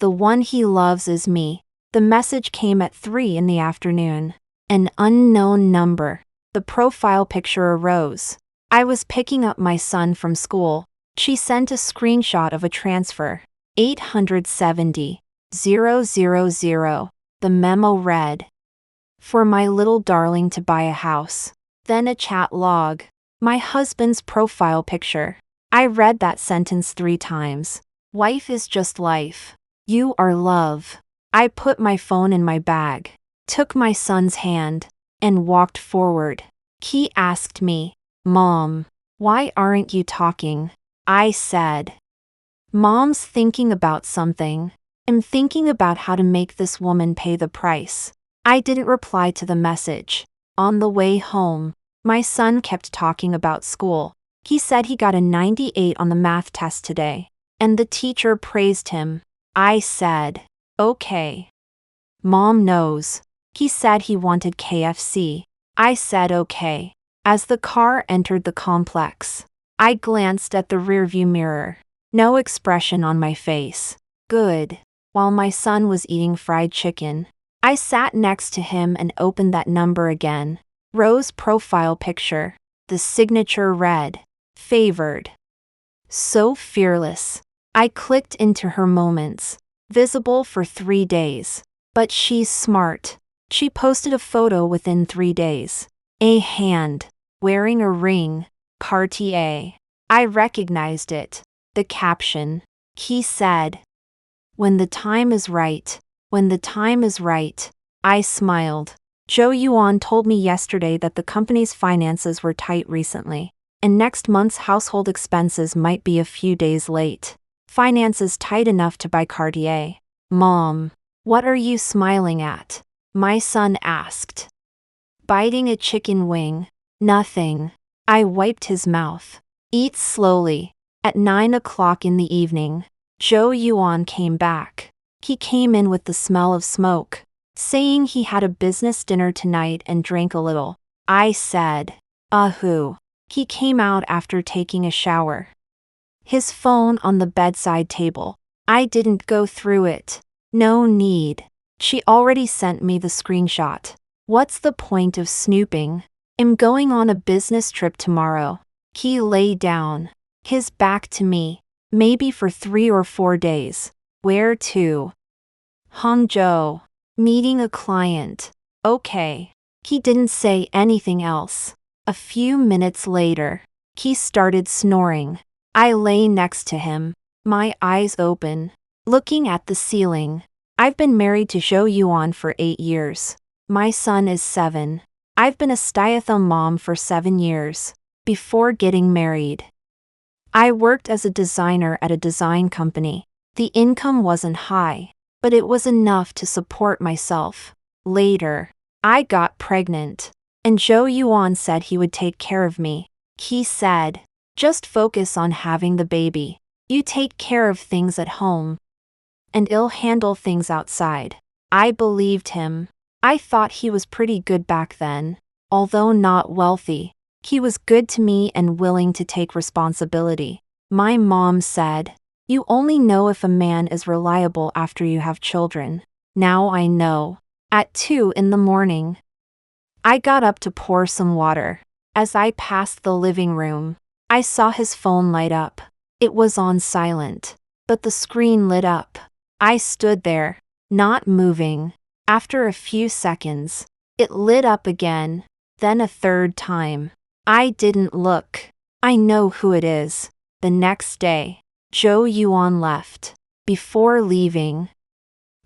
The one he loves is me. The message came at 3 in the afternoon. An unknown number. The profile picture arose. I was picking up my son from school. She sent a screenshot of a transfer. 870,000. The memo read, "For my little darling to buy a house." Then a chat log. My husband's profile picture. I read that sentence 3 times. Wife is just life. You are love. I put my phone in my bag, took my son's hand, and walked forward. He asked me, "Mom, why aren't you talking?" I said, "Mom's thinking about something. I'm thinking about how to make this woman pay the price." I didn't reply to the message. On the way home, my son kept talking about school. He said he got a 98 on the math test today, and the teacher praised him. I said, "Okay. Mom knows." He said he wanted KFC. I said okay. As the car entered the complex, I glanced at the rearview mirror. No expression on my face. Good. While my son was eating fried chicken, I sat next to him and opened that number again. Rose profile picture. The signature read, "Favored." So fearless. I clicked into her moments. Visible for 3 days. But she's smart. She posted a photo within 3 days. A hand. Wearing a ring. Cartier. I recognized it. The caption. He said, "When the time is right. When the time is right." I smiled. Joe Yuan told me yesterday that the company's finances were tight recently, and next month's household expenses might be a few days late. Finances tight enough to buy Cartier. "Mom, what are you smiling at?" my son asked. Biting a chicken wing. "Nothing." I wiped his mouth. "Eat slowly." At 9 o'clock in the evening, Joe Yuan came back. He came in with the smell of smoke, saying he had a business dinner tonight and drank a little. I said, "Ahoo." He came out after taking a shower. His phone on the bedside table. I didn't go through it. No need. She already sent me the screenshot. What's the point of snooping? I'm going on a business trip tomorrow. He lay down, his back to me, maybe for 3 or 4 days. Where to? Hangzhou. Meeting a client. Okay. He didn't say anything else. A few minutes later, he started snoring. I lay next to him, my eyes open, looking at the ceiling. I've been married to Zhou Yuan for 8 years. My son is 7. I've been a stay-at-home mom for 7 years, before getting married. I worked as a designer at a design company. The income wasn't high, but it was enough to support myself. Later, I got pregnant, and Zhou Yuan said he would take care of me. He said, "Just focus on having the baby. You take care of things at home, and I'll handle things outside." I believed him. I thought he was pretty good back then. Although not wealthy, he was good to me and willing to take responsibility. My mom said, "You only know if a man is reliable after you have children." Now I know. At 2 in the morning, I got up to pour some water. As I passed the living room, I saw his phone light up. It was on silent, but the screen lit up. I stood there, not moving. After a few seconds, it lit up again, then a third time. I didn't look. I know who it is. The next day, Zhou Yuan left. Before leaving,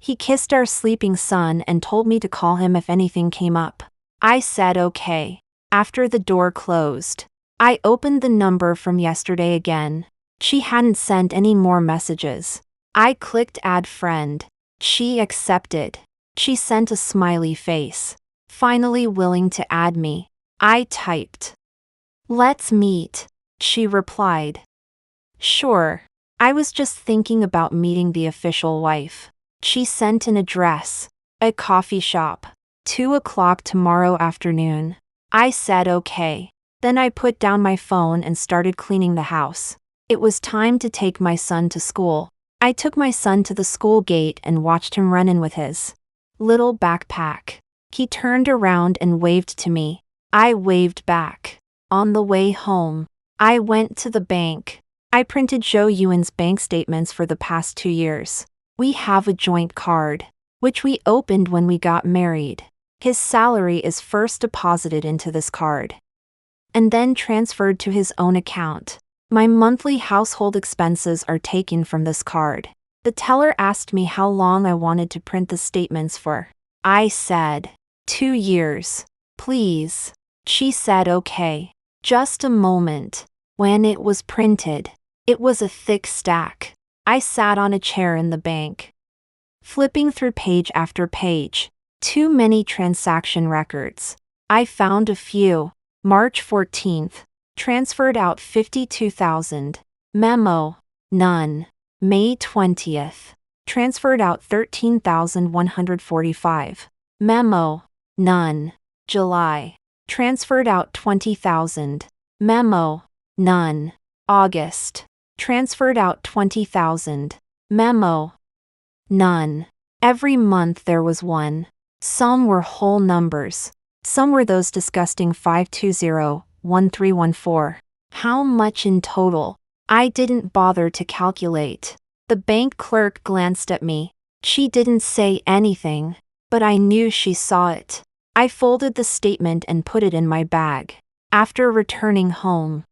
he kissed our sleeping son and told me to call him if anything came up. I said okay. After the door closed, I opened the number from yesterday again. She hadn't sent any more messages. I clicked add friend. She accepted. She sent a smiley face, finally willing to add me. I typed, "Let's meet." She replied, "Sure. I was just thinking about meeting the official wife." She sent an address, a coffee shop, 2 o'clock tomorrow afternoon. I said okay. Then I put down my phone and started cleaning the house. It was time to take my son to school. I took my son to the school gate and watched him run in with his little backpack. He turned around and waved to me. I waved back. On the way home, I went to the bank. I printed Joe Ewan's bank statements for the past 2 years. We have a joint card, which we opened when we got married. His salary is first deposited into this card and then transferred to his own account. My monthly household expenses are taken from this card. The teller asked me how long I wanted to print the statements for. I said, 2 years. Please. She said okay. Just a moment. When it was printed, it was a thick stack. I sat on a chair in the bank, flipping through page after page. Too many transaction records. I found a few. March 14th. Transferred out 52,000. Memo. None. May 20th. Transferred out 13,145. Memo. None. July. Transferred out 20,000. Memo. None. August. Transferred out 20,000. Memo. None. Every month there was one. Some were whole numbers. Some were those disgusting 520-1314. How much in total? I didn't bother to calculate. The bank clerk glanced at me. She didn't say anything, but I knew she saw it. I folded the statement and put it in my bag. After returning home,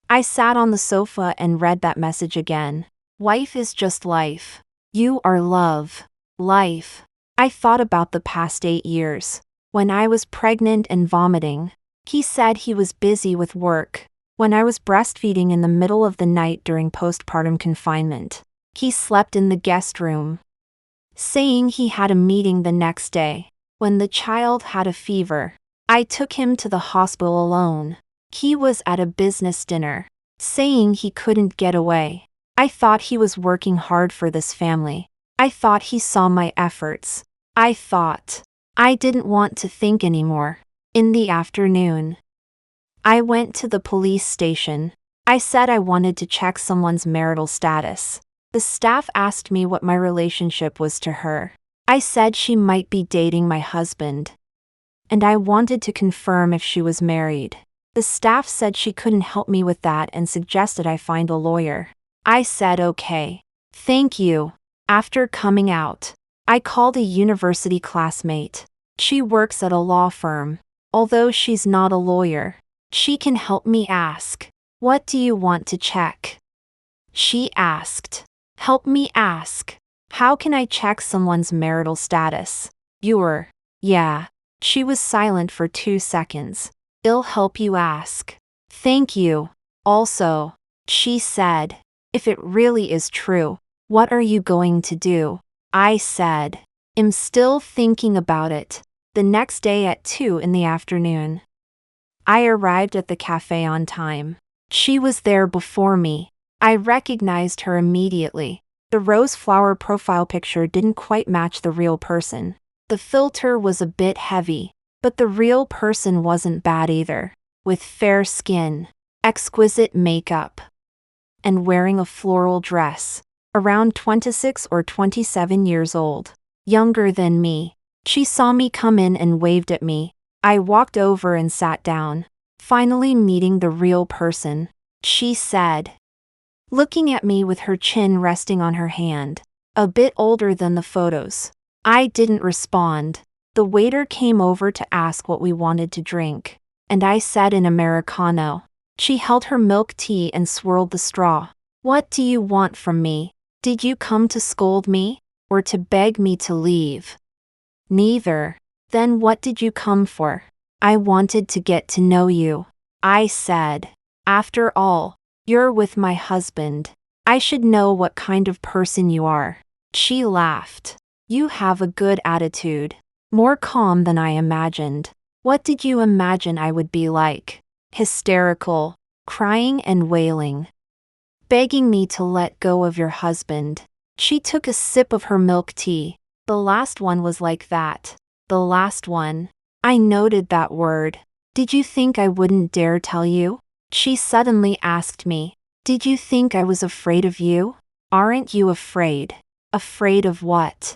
I sat on the sofa and read that message again. Wife is just life. You are love. Life. I thought about the past 8 years. When I was pregnant and vomiting, he said he was busy with work. When I was breastfeeding in the middle of the night during postpartum confinement, he slept in the guest room, saying he had a meeting the next day. When the child had a fever, I took him to the hospital alone. He was at a business dinner, saying he couldn't get away. I thought he was working hard for this family. I thought he saw my efforts. I thought. I didn't want to think anymore. In the afternoon, I went to the police station. I said I wanted to check someone's marital status. The staff asked me what my relationship was to her. I said she might be dating my husband, and I wanted to confirm if she was married. The staff said she couldn't help me with that and suggested I find a lawyer. I said okay. Thank you. After coming out, I called a university classmate. She works at a law firm. Although she's not a lawyer, she can help me ask, what do you want to check? She asked, help me ask, how can I check someone's marital status? Yeah. She was silent for 2 seconds. I'll help you ask. Thank you. Also, she said, if it really is true, what are you going to do? I said, I'm still thinking about it. The next day at 2 in the afternoon, I arrived at the cafe on time. She was there before me. I recognized her immediately. The rose flower profile picture didn't quite match the real person. The filter was a bit heavy, but the real person wasn't bad either. With fair skin, exquisite makeup, and wearing a floral dress. Around 26 or 27 years old. Younger than me. She saw me come in and waved at me. I walked over and sat down. Finally meeting the real person, she said, looking at me with her chin resting on her hand. A bit older than the photos. I didn't respond. The waiter came over to ask what we wanted to drink, and I said an Americano. She held her milk tea and swirled the straw. What do you want from me? Did you come to scold me, or to beg me to leave? Neither. Then what did you come for? I wanted to get to know you. I said. After all, you're with my husband. I should know what kind of person you are. She laughed. You have a good attitude. More calm than I imagined. What did you imagine I would be like? Hysterical, crying and wailing, begging me to let go of your husband. She took a sip of her milk tea. The last one was like that. The last one. I noted that word. Did you think I wouldn't dare tell you? She suddenly asked me. Did you think I was afraid of you? Aren't you afraid? Afraid of what?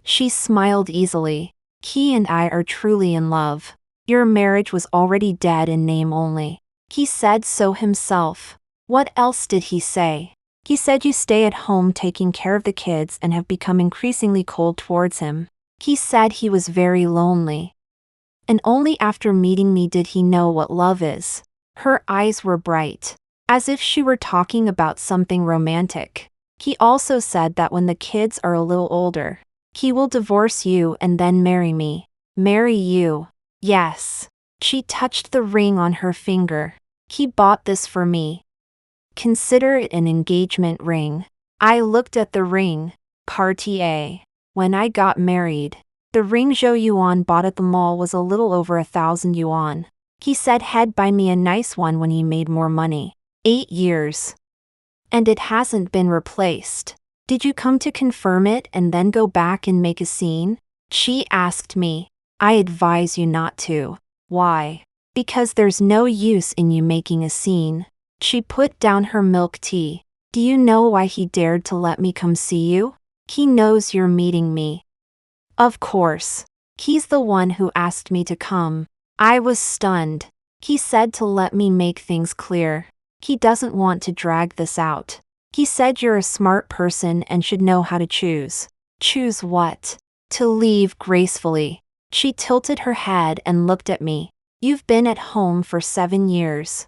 She smiled easily. He and I are truly in love. Your marriage was already dead in name only. He said so himself. What else did he say? He said you stay at home taking care of the kids and have become increasingly cold towards him. He said he was very lonely. And only after meeting me did he know what love is. Her eyes were bright, as if she were talking about something romantic. He also said that when the kids are a little older, he will divorce you and then marry me. Marry you? Yes. She touched the ring on her finger. He bought this for me. Consider it an engagement ring. I looked at the ring. Cartier. When I got married, the ring Zhou Yuan bought at the mall was a little over 1,000 yuan. He said he'd buy me a nice one when he made more money. 8 years. And it hasn't been replaced. Did you come to confirm it and then go back and make a scene? She asked me. I advise you not to. Why? Because there's no use in you making a scene. She put down her milk tea. Do you know why he dared to let me come see you? He knows you're meeting me. Of course. He's the one who asked me to come. I was stunned. He said to let me make things clear. He doesn't want to drag this out. He said you're a smart person and should know how to choose. Choose what? To leave gracefully. She tilted her head and looked at me. You've been at home for 7 years.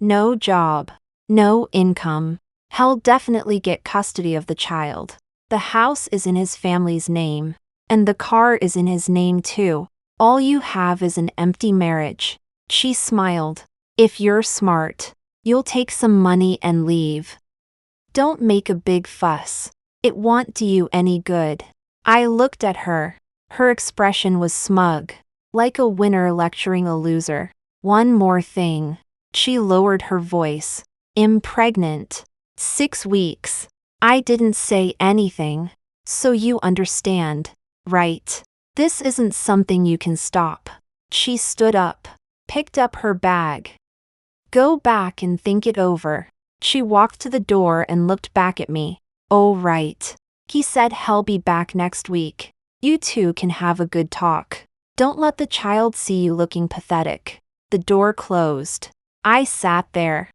No job. No income. He'll definitely get custody of the child. The house is in his family's name. And the car is in his name too. All you have is an empty marriage. She smiled. If you're smart, you'll take some money and leave. Don't make a big fuss. It won't do you any good. I looked at her. Her expression was smug, like a winner lecturing a loser. One more thing. She lowered her voice. Impregnant. 6 weeks. I didn't say anything. So you understand, right? This isn't something you can stop. She stood up, picked up her bag. Go back and think it over. She walked to the door and looked back at me. Oh right. He said he'll be back next week. You two can have a good talk. Don't let the child see you looking pathetic. The door closed. I sat there,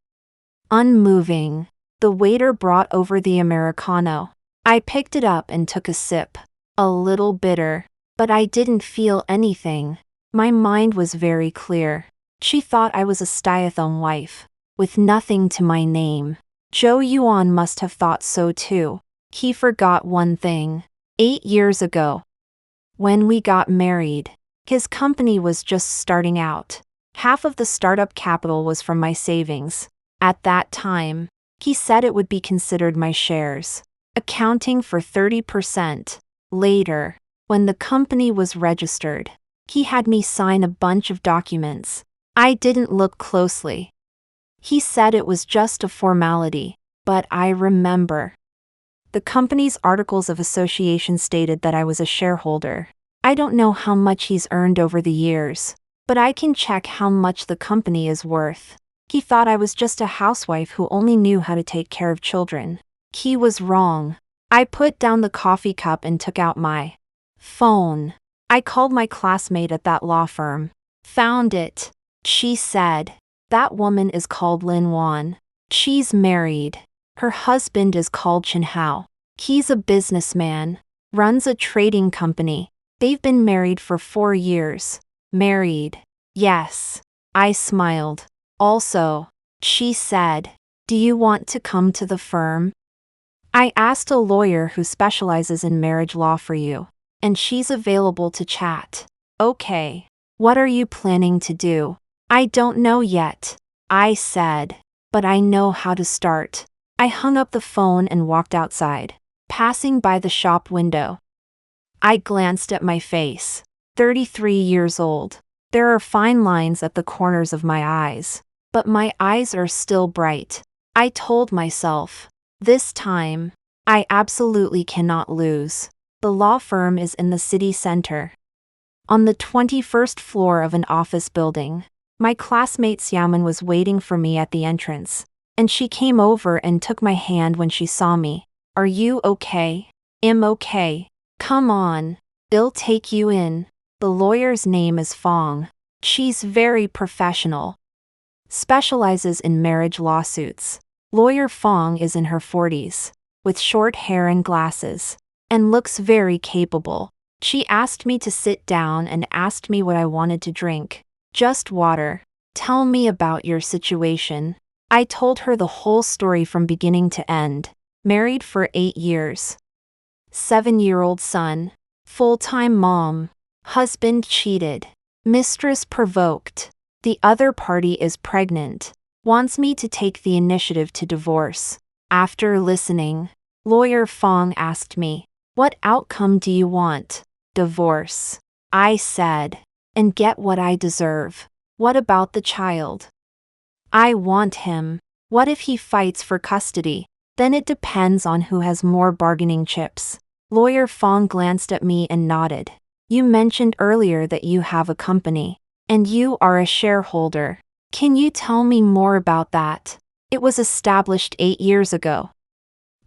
unmoving. The waiter brought over the Americano. I picked it up and took a sip. A little bitter, but I didn't feel anything. My mind was very clear. She thought I was a stay-at-home wife, with nothing to my name. Zhou Yuan must have thought so too. He forgot one thing. 8 years ago, when we got married, his company was just starting out. Half of the startup capital was from my savings. At that time, he said it would be considered my shares, accounting for 30%. Later, when the company was registered, he had me sign a bunch of documents. I didn't look closely. He said it was just a formality, but I remember. The company's articles of association stated that I was a shareholder. I don't know how much he's earned over the years, but I can check how much the company is worth. He thought I was just a housewife who only knew how to take care of children. He was wrong. I put down the coffee cup and took out my phone. I called my classmate at that law firm. Found it. She said. That woman is called Lin Wan. She's married. Her husband is called Chen Hao. He's a businessman. Runs a trading company. They've been married for 4 years. Married. Yes. I smiled. Also, she said, do you want to come to the firm? I asked a lawyer who specializes in marriage law for you, and she's available to chat. Okay. What are you planning to do? I don't know yet, I said, but I know how to start. I hung up the phone and walked outside, passing by the shop window. I glanced at my face. 33 years old. There are fine lines at the corners of my eyes, but my eyes are still bright. I told myself, this time, I absolutely cannot lose. The law firm is in the city center, on the 21st floor of an office building. My classmate Xiaoman was waiting for me at the entrance. and she came over and took my hand when she saw me. Are you okay? I'm okay. Come on. I'll take you in. The lawyer's name is Fong. She's very professional. Specializes in marriage lawsuits. Lawyer Fong is in her 40s, with short hair and glasses, and looks very capable. She asked me to sit down and asked me what I wanted to drink. Just water. Tell me about your situation. I told her the whole story from beginning to end. Married for 8 years. 7-year-old son. Full-time mom. Husband cheated. Mistress provoked. The other party is pregnant. Wants me to take the initiative to divorce. After listening, Lawyer Fong asked me, "What outcome do you want?" "Divorce," I said, "and get what I deserve." "What about the child?" "I want him." "What if he fights for custody?" "Then it depends on who has more bargaining chips." Lawyer Fong glanced at me and nodded. "You mentioned earlier that you have a company, and you are a shareholder. Can you tell me more about that?" "It was established 8 years ago.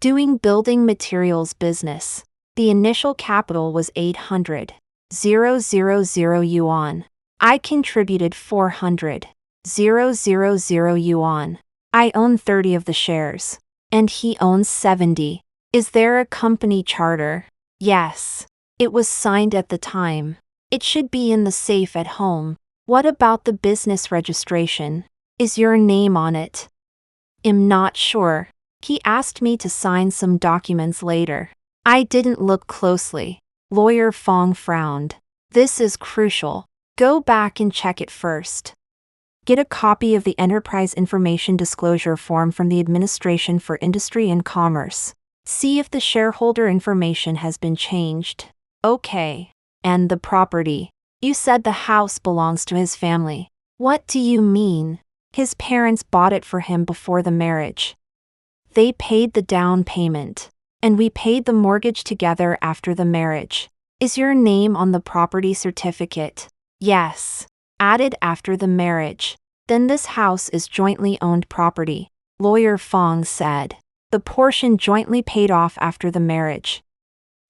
Doing building materials business. The initial capital was 800,000 yuan. I contributed 400,000 yuan. I own 30 of the shares, and he owns 70. Is there a company charter?" "Yes. It was signed at the time. It should be in the safe at home." "What about the business registration? Is your name on it?" "I'm not sure. He asked me to sign some documents later. I didn't look closely." Lawyer Fong frowned. "This is crucial. Go back and check it first. Get a copy of the Enterprise Information Disclosure Form from the Administration for Industry and Commerce. See if the shareholder information has been changed." "Okay. And the property? You said the house belongs to his family." "What do you mean?" "His parents bought it for him before the marriage. They paid the down payment, and we paid the mortgage together after the marriage." "Is your name on the property certificate?" "Yes. Added after the marriage." "Then this house is jointly owned property," Lawyer Fong said. "The portion jointly paid off after the marriage,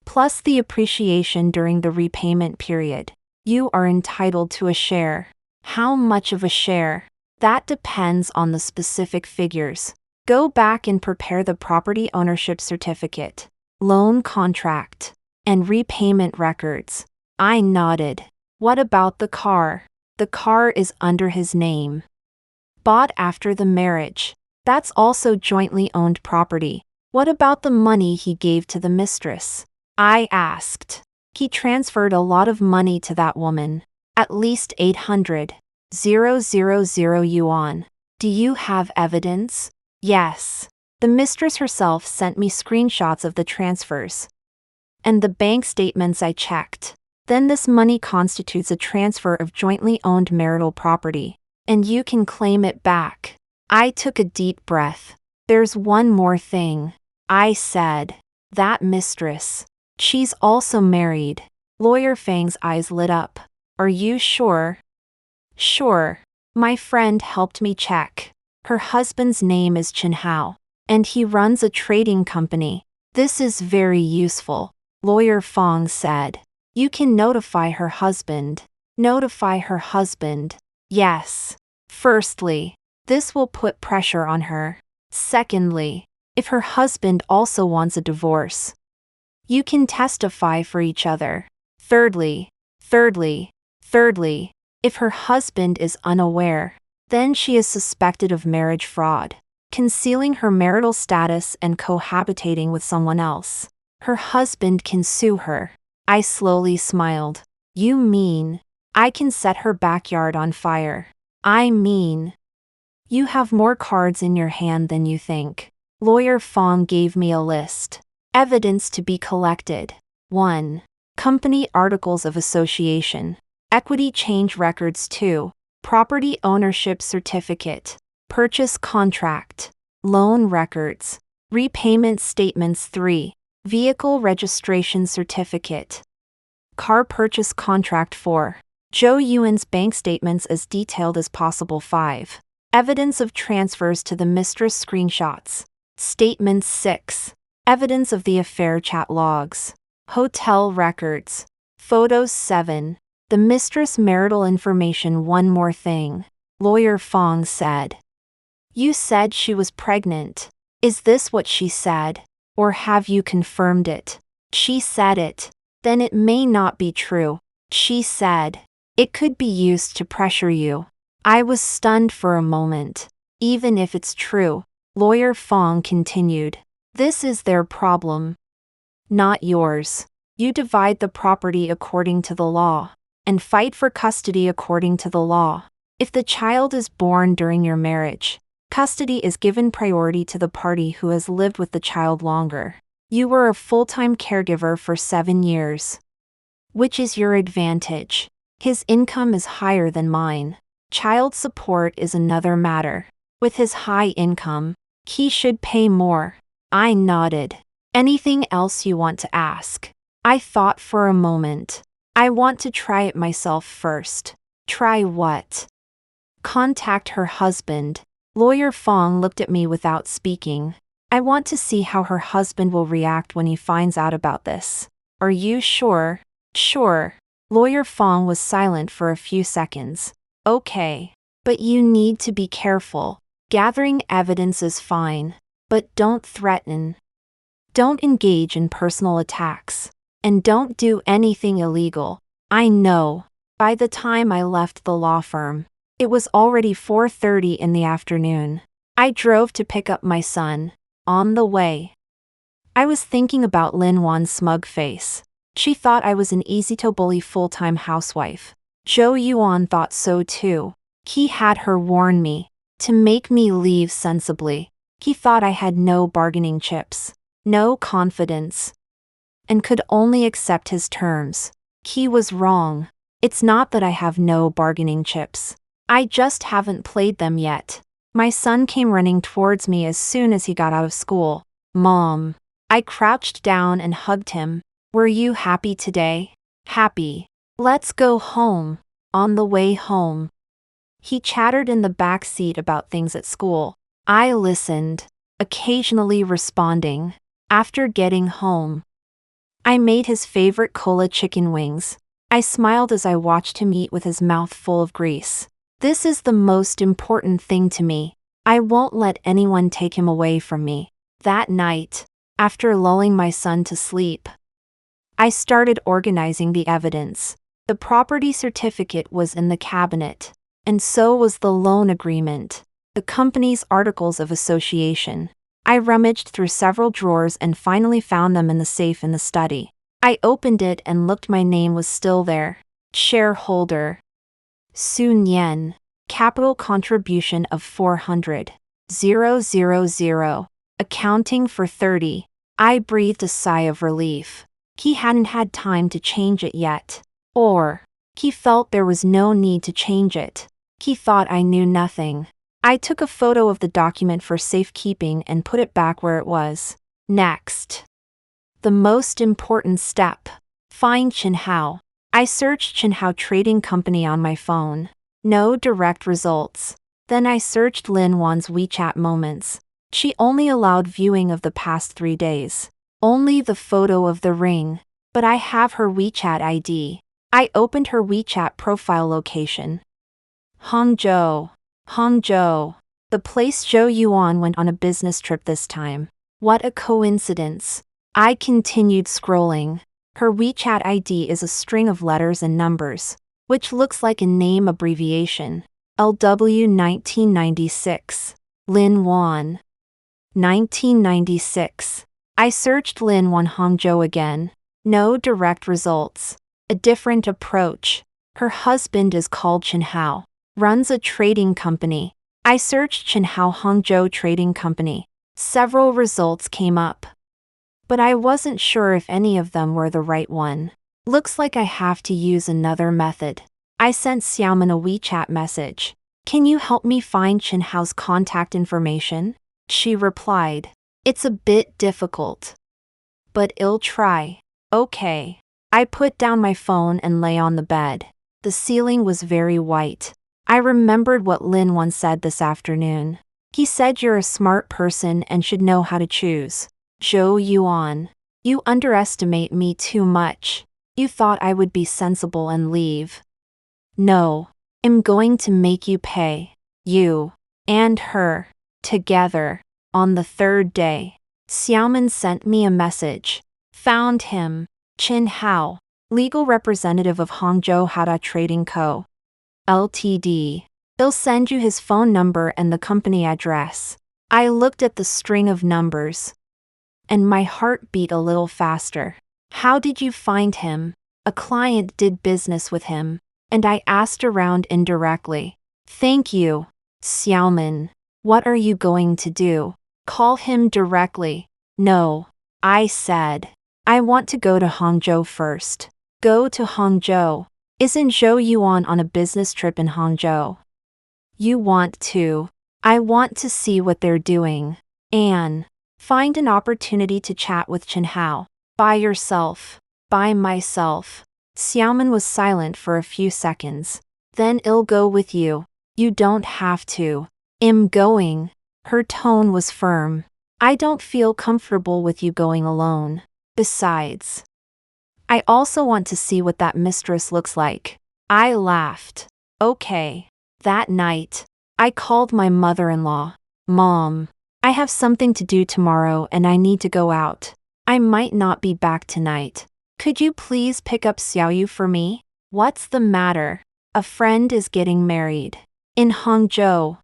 plus the appreciation during the repayment period. You are entitled to a share." "How much of a share?" "That depends on the specific figures. Go back and prepare the property ownership certificate, loan contract, and repayment records." I nodded. "What about the car?" "The car is under his name. Bought after the marriage. That's also jointly owned property." "What about the money he gave to the mistress?" I asked. "He transferred a lot of money to that woman. At least 800,000 yuan. Do you have evidence?" "Yes. The mistress herself sent me screenshots of the transfers and the bank statements I checked. Then this money constitutes a transfer of jointly owned marital property, and you can claim it back." I took a deep breath. "There's one more thing," I said. "That mistress. She's also married." Lawyer Fang's eyes lit up. "Are you sure?" "Sure. My friend helped me check. Her husband's name is Chen Hao, and he runs a trading company." "This is very useful," Lawyer Fong said. "You can notify her husband." "Notify her husband?" "Yes. Firstly, this will put pressure on her. Secondly, if her husband also wants a divorce, you can testify for each other. Thirdly, if her husband is unaware, then she is suspected of marriage fraud, concealing her marital status and cohabitating with someone else. Her husband can sue her." I slowly smiled. "You mean I can set her backyard on fire?" "I mean, you have more cards in your hand than you think." Lawyer Fong gave me a list. Evidence to be collected. 1. Company Articles of Association. Equity Change Records. 2. Property Ownership Certificate. Purchase Contract. Loan Records. Repayment Statements. 3. Vehicle Registration Certificate. Car Purchase Contract. 4. Zhou Yuan's bank statements as detailed as possible. 5. Evidence of transfers to the mistress screenshots. Statements 6. Evidence of the affair chat logs. Hotel records. Photos 7. The mistress marital information. One more thing. Lawyer Fong said. You said she was pregnant. Is this what she said? Or have you confirmed it? She said it. Then it may not be true. She said. It could be used to pressure you. I was stunned for a moment. Even if it's true, Lawyer Fong continued. This is their problem. Not yours. You divide the property according to the law, and fight for custody according to the law. If the child is born during your marriage, custody is given priority to the party who has lived with the child longer. You were a full-time caregiver for 7 years. Which is your advantage? His income is higher than mine. Child support is another matter. With his high income, he should pay more. I nodded. Anything else you want to ask? I thought for a moment. I want to try it myself first. Try what? Contact her husband. Lawyer Fong looked at me without speaking. I want to see how her husband will react when he finds out about this. Are you sure? Sure. Lawyer Fong was silent for a few seconds. Okay. But you need to be careful. Gathering evidence is fine. But don't threaten. Don't engage in personal attacks. And don't do anything illegal. I know. By the time I left the law firm, it was already 4:30 in the afternoon. I drove to pick up my son. On the way, I was thinking about Lin Wan's smug face. She thought I was an easy-to-bully full-time housewife. Zhou Yuan thought so too. He had her warn me to make me leave sensibly. He thought I had no bargaining chips, no confidence, and could only accept his terms. He was wrong. It's not that I have no bargaining chips. I just haven't played them yet. My son came running towards me as soon as he got out of school. Mom. I crouched down and hugged him. Were you happy today? Happy. Let's go home. On the way home, he chattered in the back seat about things at school. I listened, occasionally responding. After getting home, I made his favorite cola chicken wings. I smiled as I watched him eat with his mouth full of grease. This is the most important thing to me. I won't let anyone take him away from me. That night, after lulling my son to sleep, I started organizing the evidence. The property certificate was in the cabinet, and so was the loan agreement, the company's articles of association. I rummaged through several drawers and finally found them in the safe in the study. I opened it and looked. My name was still there. Shareholder. Sun Yen. Capital contribution of 400,000. Accounting for 30. I breathed a sigh of relief. He hadn't had time to change it yet. Or, he felt there was no need to change it. He thought I knew nothing. I took a photo of the document for safekeeping and put it back where it was. Next. The most important step. Find Chenhao. I searched Chenhao Trading Company on my phone. No direct results. Then I searched Lin Wan's WeChat moments. She only allowed viewing of the past 3 days. Only the photo of the ring. But I have her WeChat ID. I opened her WeChat profile location. Hangzhou. Hangzhou. The place Zhou Yuan went on a business trip this time. What a coincidence. I continued scrolling. Her WeChat ID is a string of letters and numbers, which looks like a name abbreviation. LW 1996. Lin Wan. 1996. I searched Lin Wan Hangzhou again. No direct results. A different approach. Her husband is called Chenhao. Runs a trading company. I searched Chenhao Hangzhou Trading Company. Several results came up, but I wasn't sure if any of them were the right one. Looks like I have to use another method. I sent Xiaomin a WeChat message. Can you help me find Chenhao's contact information? She replied. It's a bit difficult, but I'll try. Okay. I put down my phone and lay on the bed. The ceiling was very white. I remembered what Lin once said this afternoon. He said you're a smart person and should know how to choose. Zhou Yuan. You underestimate me too much. You thought I would be sensible and leave. No. I'm going to make you pay. You. And her. Together. On the third day. Xiaomin sent me a message. Found him. Qin Hao. Legal representative of Hangzhou Hada Trading Co. Ltd. They'll send you his phone number and the company address. I looked at the string of numbers. And my heart beat a little faster. How did you find him? A client did business with him. And I asked around indirectly. Thank you. Xiaomin. What are you going to do? Call him directly. No. I said. I want to go to Hangzhou first. Go to Hangzhou. Isn't Zhou Yuan on a business trip in Hangzhou? You want to. I want to see what they're doing. Anne. Find an opportunity to chat with Qin Hao. By yourself. By myself. Xiaomin was silent for a few seconds. Then I'll go with you. You don't have to. I'm going. Her tone was firm. I don't feel comfortable with you going alone. Besides, I also want to see what that mistress looks like. I laughed. Okay. That night, I called my mother-in-law. Mom, I have something to do tomorrow and I need to go out. I might not be back tonight. Could you please pick up Xiaoyu for me? What's the matter? A friend is getting married. In Hangzhou.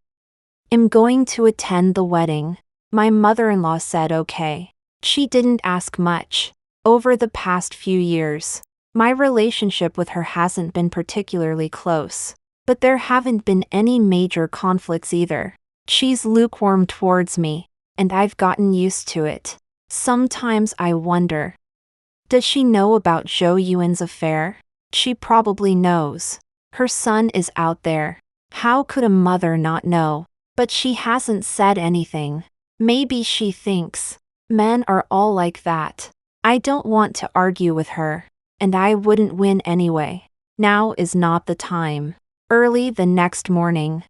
I'm going to attend the wedding. My mother-in-law said okay. She didn't ask much. Over the past few years, my relationship with her hasn't been particularly close. But there haven't been any major conflicts either. She's lukewarm towards me, and I've gotten used to it. Sometimes I wonder. Does she know about Zhou Yuan's affair? She probably knows. Her son is out there. How could a mother not know? But she hasn't said anything. Maybe she thinks men are all like that. I don't want to argue with her, and I wouldn't win anyway. Now is not the time. Early the next morning,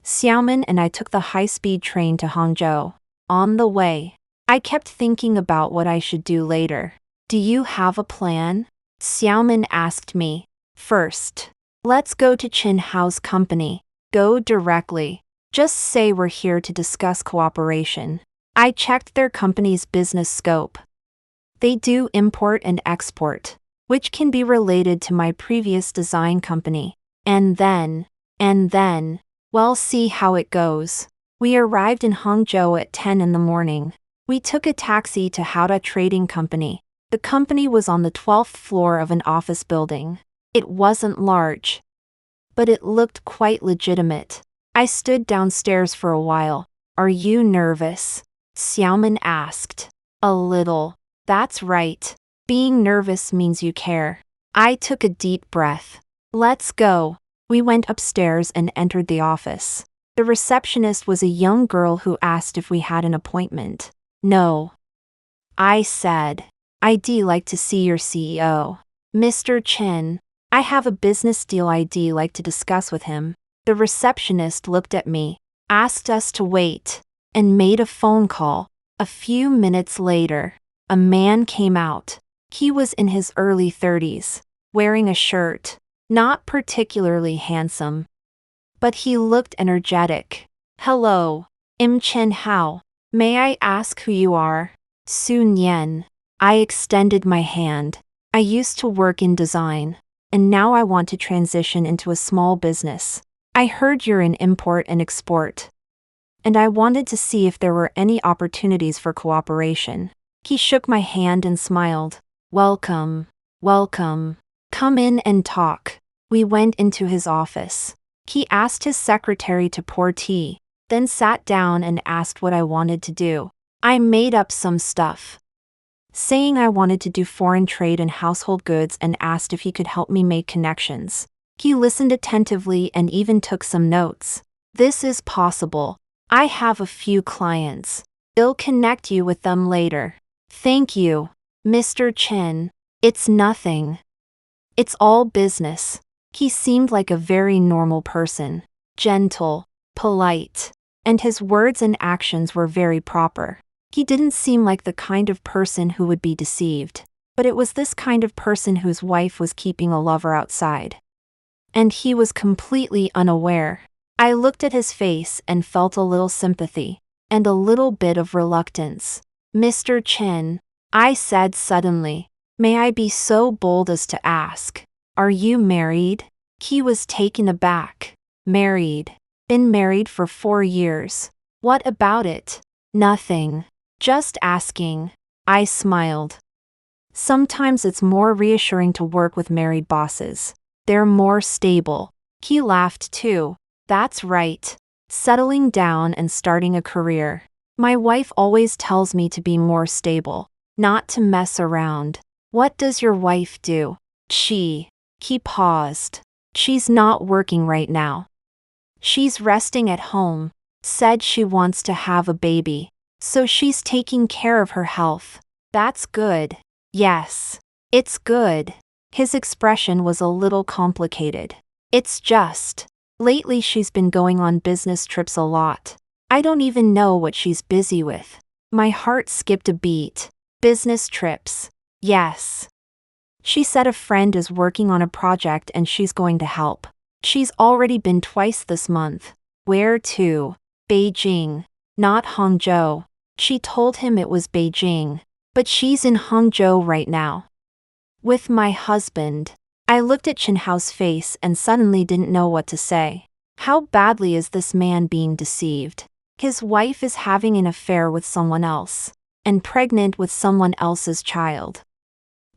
Xiaomin and I took the high-speed train to Hangzhou. On the way, I kept thinking about what I should do later. Do you have a plan? Xiaomin asked me. First, let's go to Qin Hao's company. Go directly. Just say we're here to discuss cooperation. I checked their company's business scope. They do import and export, which can be related to my previous design company. And then, we'll see how it goes. We arrived in Hangzhou at 10 in the morning. We took a taxi to Hada Trading Company. The company was on the 12th floor of an office building. It wasn't large, but it looked quite legitimate. I stood downstairs for a while. Are you nervous? Xiaomin asked. A little. That's right. Being nervous means you care. I took a deep breath. Let's go. We went upstairs and entered the office. The receptionist was a young girl who asked if we had an appointment. No. I said, I'd like to see your CEO. Mr. Chen. I have a business deal I'd like to discuss with him. The receptionist looked at me, asked us to wait, and made a phone call. A few minutes later, a man came out. He was in his early 30s, wearing a shirt. Not particularly handsome, but he looked energetic. Hello, I'm Qin Hao. May I ask who you are? Sun Yan. I extended my hand. I used to work in design, and now I want to transition into a small business. I heard you're in import and export, and I wanted to see if there were any opportunities for cooperation. He shook my hand and smiled. Welcome. Welcome. Come in and talk. We went into his office. He asked his secretary to pour tea, then sat down and asked what I wanted to do. I made up some stuff, saying I wanted to do foreign trade and household goods, and asked if he could help me make connections. He listened attentively and even took some notes. This is possible. I have a few clients. I'll connect you with them later. Thank you, Mr. Chen. It's nothing. It's all business. He seemed like a very normal person, gentle, polite, and his words and actions were very proper. He didn't seem like the kind of person who would be deceived, but it was this kind of person whose wife was keeping a lover outside. And he was completely unaware. I looked at his face and felt a little sympathy, and a little bit of reluctance. Mr. Chin, I said suddenly, may I be so bold as to ask, are you married? He was taken aback. Married. Been married for 4 years. What about it? Nothing. Just asking. I smiled. Sometimes it's more reassuring to work with married bosses. They're more stable. He laughed too. That's right. Settling down and starting a career. My wife always tells me to be more stable, not to mess around. What does your wife do? He paused. She's not working right now. She's resting at home. Said she wants to have a baby. So she's taking care of her health. That's good. Yes. It's good. His expression was a little complicated. It's just, lately she's been going on business trips a lot. I don't even know what she's busy with. My heart skipped a beat. Business trips. Yes. She said a friend is working on a project and she's going to help. She's already been twice this month. Where to? Beijing. Not Hangzhou. She told him it was Beijing. But she's in Hangzhou right now. With my husband. I looked at Chen Hao's face and suddenly didn't know what to say. How badly is this man being deceived? His wife is having an affair with someone else, and pregnant with someone else's child.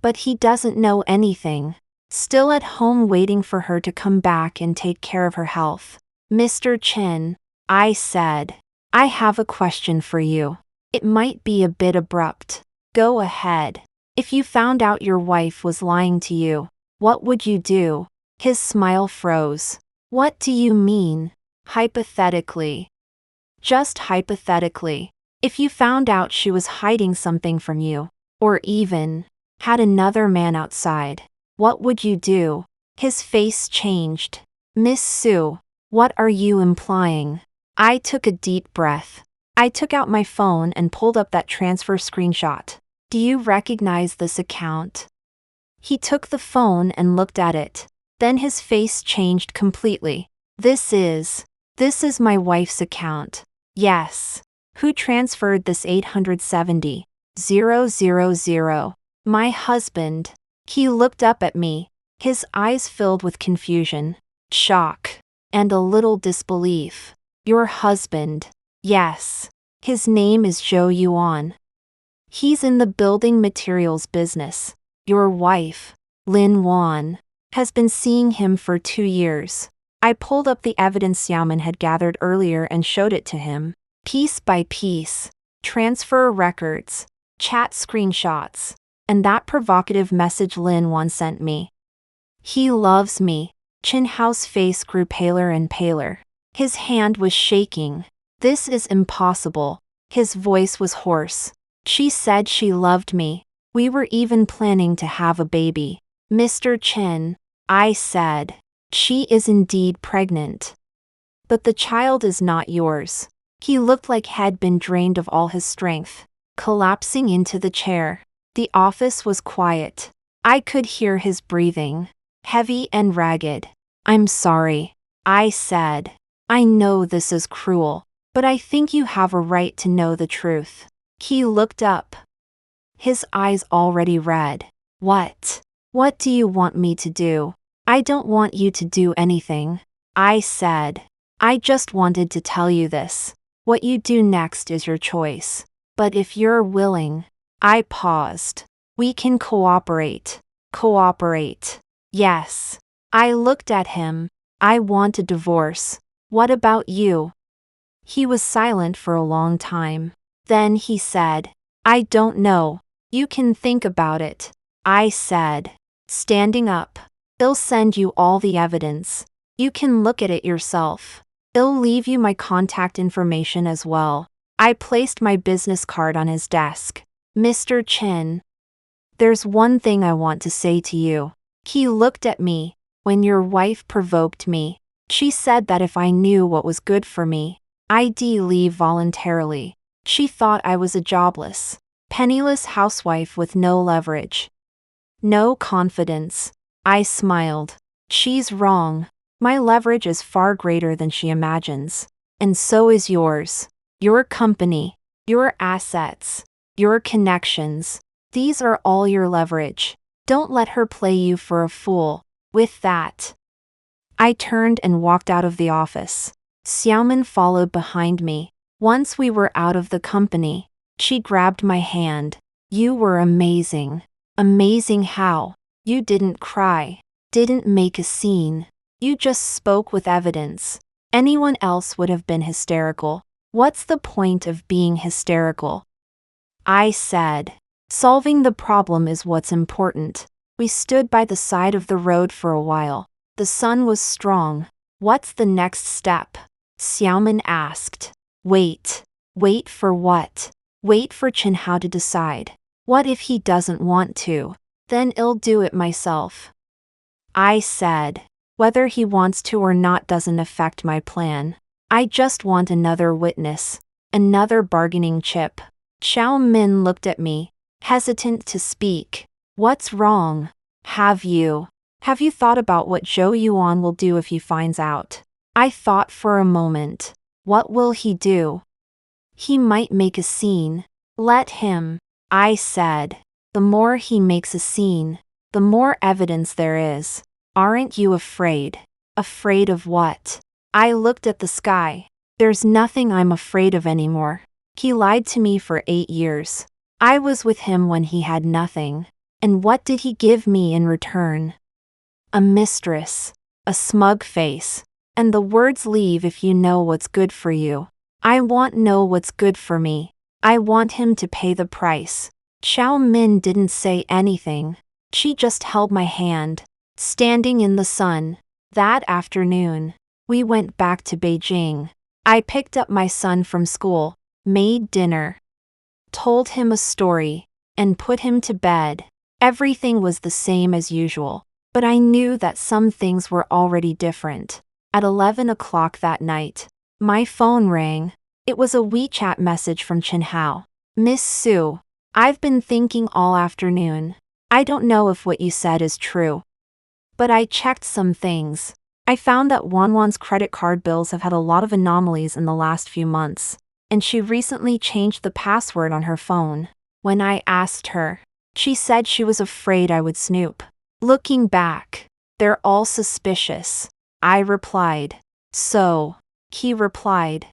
But he doesn't know anything. Still at home waiting for her to come back and take care of her health. Mr. Chen, I said, I have a question for you. It might be a bit abrupt. Go ahead. If you found out your wife was lying to you, what would you do? His smile froze. What do you mean? Hypothetically. Just hypothetically. If you found out she was hiding something from you, or even had another man outside, what would you do? His face changed. Miss Su, what are you implying? I took a deep breath. I took out my phone and pulled up that transfer screenshot. Do you recognize this account? He took the phone and looked at it. Then his face changed completely. This is my wife's account. Yes. Who transferred this 870,000? My husband. He looked up at me, his eyes filled with confusion, shock, and a little disbelief. Your husband. Yes. His name is Zhou Yuan. He's in the building materials business. Your wife, Lin Wan, has been seeing him for 2 years. I pulled up the evidence Xiaoman had gathered earlier and showed it to him. Piece by piece. Transfer records, chat screenshots, and that provocative message Lin Wan sent me. He loves me. Chen Hao's face grew paler and paler. His hand was shaking. This is impossible. His voice was hoarse. She said she loved me. We were even planning to have a baby. Mr. Chen, I said, she is indeed pregnant. But the child is not yours. He looked like had been drained of all his strength, collapsing into the chair. The office was quiet. I could hear his breathing, heavy and ragged. I'm sorry, I said. I know this is cruel, but I think you have a right to know the truth. He looked up. His eyes already red. What? What do you want me to do? I don't want you to do anything. I said. I just wanted to tell you this. What you do next is your choice. But if you're willing. I paused. We can cooperate. Cooperate. Yes. I looked at him. I want a divorce. What about you? He was silent for a long time. Then he said, I don't know. You can think about it. I said, standing up. I'll send you all the evidence. You can look at it yourself. I'll leave you my contact information as well. I placed my business card on his desk. Mr. Chen. There's one thing I want to say to you. He looked at me. When your wife provoked me, she said that if I knew what was good for me, I'd leave voluntarily. She thought I was a jobless, penniless housewife with no leverage. No confidence. I smiled. She's wrong. My leverage is far greater than she imagines. And so is yours. Your company, your assets, your connections. These are all your leverage. Don't let her play you for a fool. With that, I turned and walked out of the office. Xiaomin followed behind me. Once we were out of the company, she grabbed my hand. You were amazing. Amazing how? You didn't cry, didn't make a scene. You just spoke with evidence. Anyone else would have been hysterical. What's the point of being hysterical? I said. Solving the problem is what's important. We stood by the side of the road for a while. The sun was strong. What's the next step? Xiaomin asked. Wait. Wait for what? Wait for Chenhao to decide. What if he doesn't want to? Then I'll do it myself. I said. Whether he wants to or not doesn't affect my plan. I just want another witness. Another bargaining chip. Xiaomin looked at me, hesitant to speak. What's wrong? Have you thought about what Zhou Yuan will do if he finds out? I thought for a moment. What will he do? He might make a scene. Let him. I said. The more he makes a scene, the more evidence there is. Aren't you afraid? Afraid of what? I looked at the sky. There's nothing I'm afraid of anymore. He lied to me for 8 years. I was with him when he had nothing. And what did he give me in return? A mistress. A smug face. And the words leave if you know what's good for you. I want know what's good for me. I want him to pay the price. Xiaomin didn't say anything. She just held my hand. Standing in the sun. That afternoon, we went back to Beijing. I picked up my son from school, made dinner, told him a story, and put him to bed. Everything was the same as usual, but I knew that some things were already different. At 11 o'clock that night, my phone rang. It was a WeChat message from Chenhao. Miss Su, I've been thinking all afternoon. I don't know if what you said is true, but I checked some things. I found that Wanwan's credit card bills have had a lot of anomalies in the last few months, and she recently changed the password on her phone. When I asked her, she said she was afraid I would snoop. Looking back, they're all suspicious. I replied. So, he replied.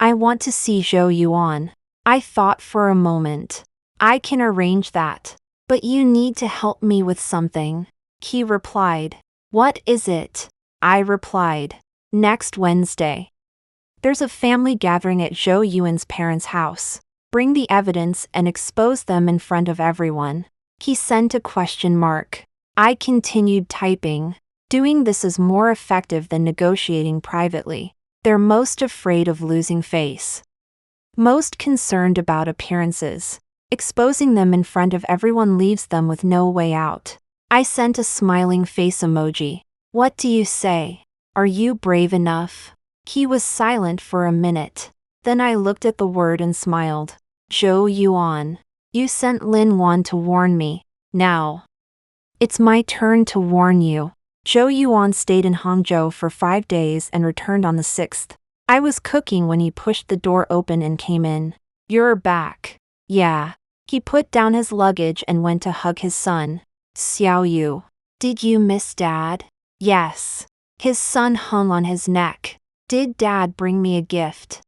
I want to see Zhou Yuan. I thought for a moment. I can arrange that. But you need to help me with something. He replied. What is it? I replied. Next Wednesday. There's a family gathering at Zhou Yuan's parents' house. Bring the evidence and expose them in front of everyone. He sent a question mark. I continued typing. Doing this is more effective than negotiating privately. They're most afraid of losing face. Most concerned about appearances. Exposing them in front of everyone leaves them with no way out. I sent a smiling face emoji. What do you say? Are you brave enough? He was silent for a minute. Then I looked at the word and smiled. Zhou Yuan. You sent Lin Wan to warn me. Now, it's my turn to warn you. Zhou Yuan stayed in Hangzhou for 5 days and returned on the 6th. I was cooking when he pushed the door open and came in. You're back. Yeah. He put down his luggage and went to hug his son. Xiao Yu. Did you miss Dad? Yes. His son hung on his neck. Did Dad bring me a gift?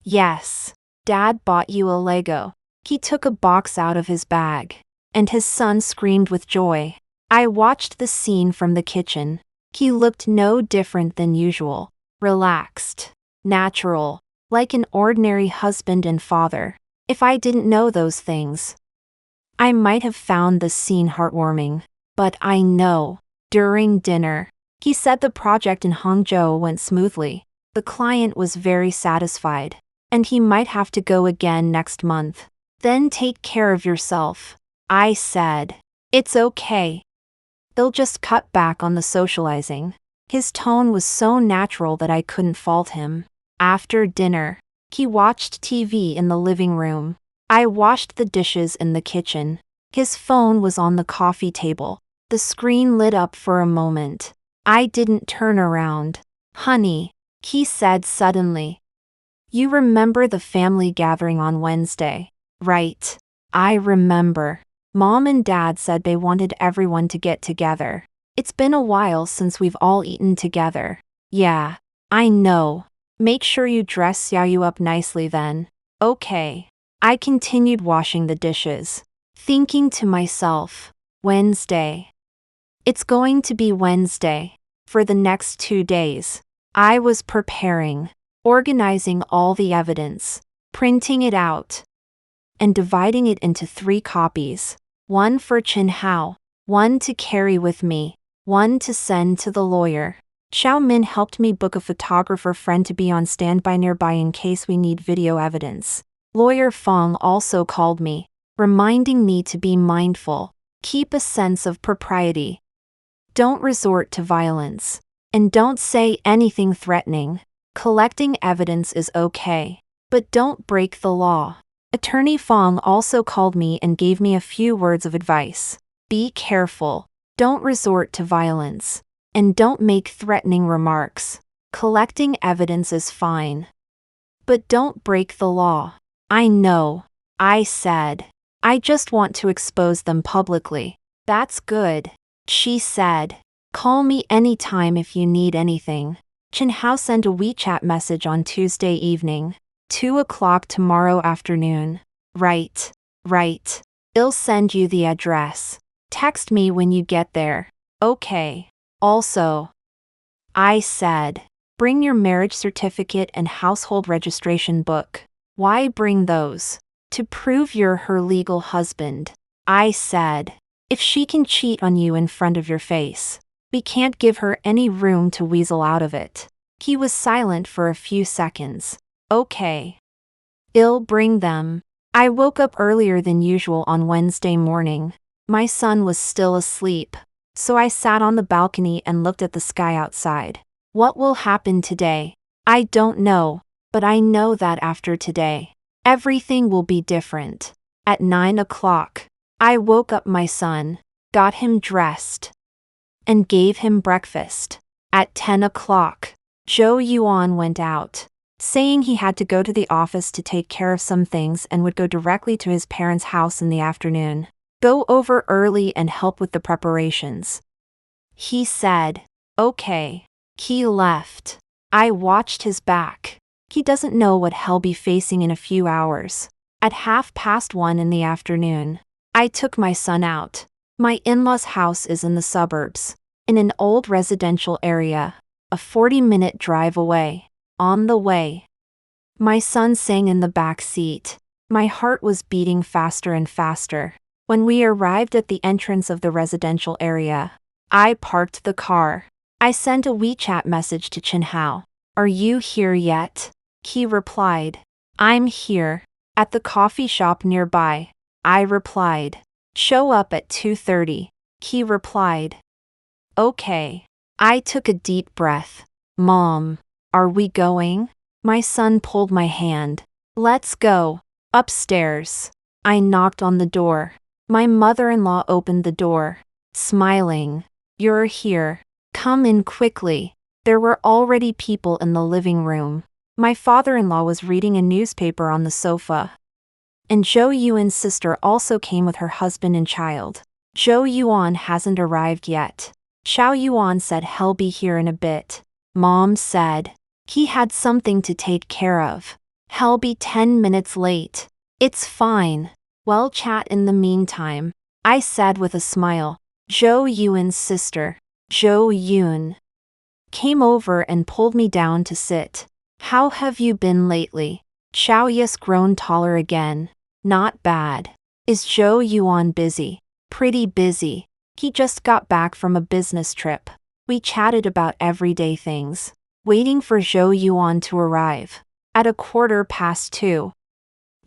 Yes. Dad bought you a Lego. He took a box out of his bag. And his son screamed with joy. I watched the scene from the kitchen. He looked no different than usual. Relaxed. Natural. Like an ordinary husband and father. If I didn't know those things, I might have found the scene heartwarming. But I know. During dinner, he said the project in Hangzhou went smoothly. The client was very satisfied. And he might have to go again next month. Then take care of yourself. I said. It's okay. They'll just cut back on the socializing. His tone was so natural that I couldn't fault him. After dinner, he watched TV in the living room. I washed the dishes in the kitchen. His phone was on the coffee table. The screen lit up for a moment. I didn't turn around. "Honey," he said suddenly. "You remember the family gathering on Wednesday, right?" "I remember. Mom and Dad said they wanted everyone to get together. It's been a while since we've all eaten together." "Yeah, I know. Make sure you dress Xiaoyu up nicely then." "Okay." I continued washing the dishes, thinking to myself, Wednesday. It's going to be Wednesday. For the next 2 days, I was preparing, organizing all the evidence, printing it out, and dividing it into 3 copies. One for Chin Hao, one to carry with me, one to send to the lawyer. Xiao Min helped me book a photographer friend to be on standby nearby in case we need video evidence. Lawyer Fong also called me, reminding me to be mindful, keep a sense of propriety. Don't resort to violence, and don't say anything threatening. Collecting evidence is okay, but don't break the law. Attorney Fong also called me and gave me a few words of advice. Be careful, don't resort to violence, and don't make threatening remarks. Collecting evidence is fine, but don't break the law. "I know," I said. "I just want to expose them publicly." "That's good," she said. "Call me anytime if you need anything." Chin Hao sent a WeChat message on Tuesday evening. 2 o'clock tomorrow afternoon. Right. I'll send you the address. Text me when you get there. Okay. Also, I said, bring your marriage certificate and household registration book. Why bring those? To prove you're her legal husband. I said, if she can cheat on you in front of your face, we can't give her any room to weasel out of it. He was silent for a few seconds. Okay. I'll bring them. I woke up earlier than usual on Wednesday morning. My son was still asleep, so I sat on the balcony and looked at the sky outside. What will happen today? I don't know, but I know that after today, everything will be different. At 9 o'clock, I woke up my son, got him dressed, and gave him breakfast. At 10 o'clock, Zhou Yuan went out, saying he had to go to the office to take care of some things and would go directly to his parents' house in the afternoon. Go over early and help with the preparations. He said, okay. He left. I watched his back. He doesn't know what he'll be facing in a few hours. At 1:30 in the afternoon, I took my son out. My in-laws' house is in the suburbs, in an old residential area, a 40-minute drive away. On the way, my son sang in the back seat. My heart was beating faster and faster. When we arrived at the entrance of the residential area, I parked the car. I sent a WeChat message to Chin Hao. Are you here yet? He replied, I'm here, at the coffee shop nearby. I replied, show up at 2:30. He replied, okay. I took a deep breath. Mom, are we going? My son pulled my hand. Let's go. Upstairs. I knocked on the door. My mother-in-law opened the door, smiling. You're here. Come in quickly. There were already people in the living room. My father-in-law was reading a newspaper on the sofa. And Zhou Yuan's sister also came with her husband and child. Zhou Yuan hasn't arrived yet. Xiao Yuan said he'll be here in a bit. Mom said he had something to take care of. He'll be 10 minutes late. It's fine. We'll chat in the meantime, I said with a smile. Zhou Yuan's sister, Zhou Yun, came over and pulled me down to sit. How have you been lately? Xiao Yus grown taller again. Not bad. Is Zhou Yuan busy? Pretty busy. He just got back from a business trip. We chatted about everyday things, waiting for Zhou Yuan to arrive. At 2:15,